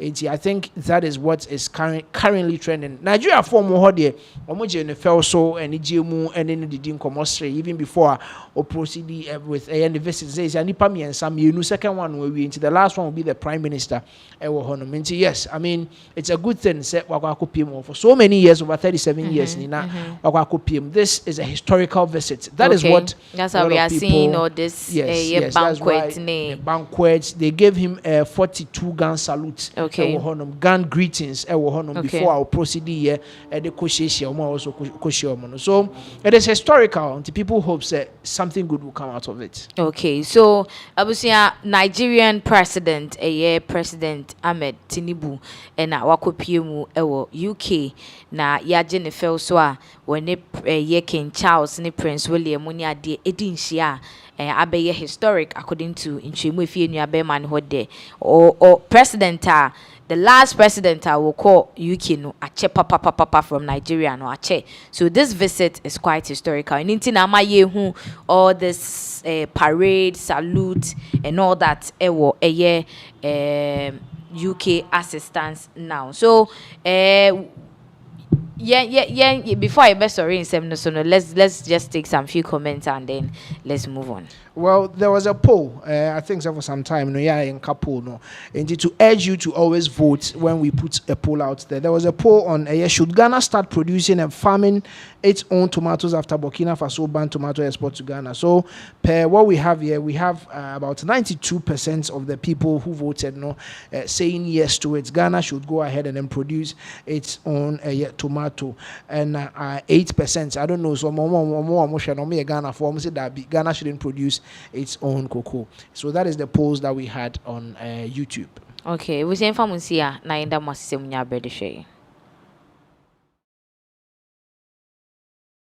I think that is what is currently trending. Nigeria for more here, omoje ne fell so and ijemu and then the commerce even before or proceed with a visit says and Nipami and some you second one will be into the last one will be the Prime Minister. Yes, I mean it's a good thing set for so many years, over 37 years. This is a historical visit. That is what that's how we are seeing all this banquet. They gave him a 42 gun salute. Gun greetings before our proceed here at the also. So it is historical and people hope that something good will come out of it. Okay, so abusia Nigerian president President Ahmed Tinubu and wakopiemu ewo UK na yaje ne fel so a woni King Charles ne Prince William ni ade edinhia abeye historic according to Nchemu Efie Nuabema hode or president the last president I will call UK no ache papa from Nigeria no ache. So this visit is quite historical. And intina amaye all this parade, salute and all that UK assistance now. So yeah. Before I best sorry in so let's just take some few comments and then let's move on. Well, there was a poll, I think so for some time, in Kapo, and to urge you to always vote when we put a poll out there. There was a poll on should Ghana start producing and farming its own tomatoes after Burkina Faso banned tomato export to Ghana. So, per what we have here, we have about 92% of the people who voted saying yes to it. Ghana should go ahead and then produce its own tomato, and 8%. I don't know. So more Ghana for say that Ghana shouldn't produce its own cocoa. So that is the polls that we had on YouTube. Okay, we say na inda masise munya brede hwe.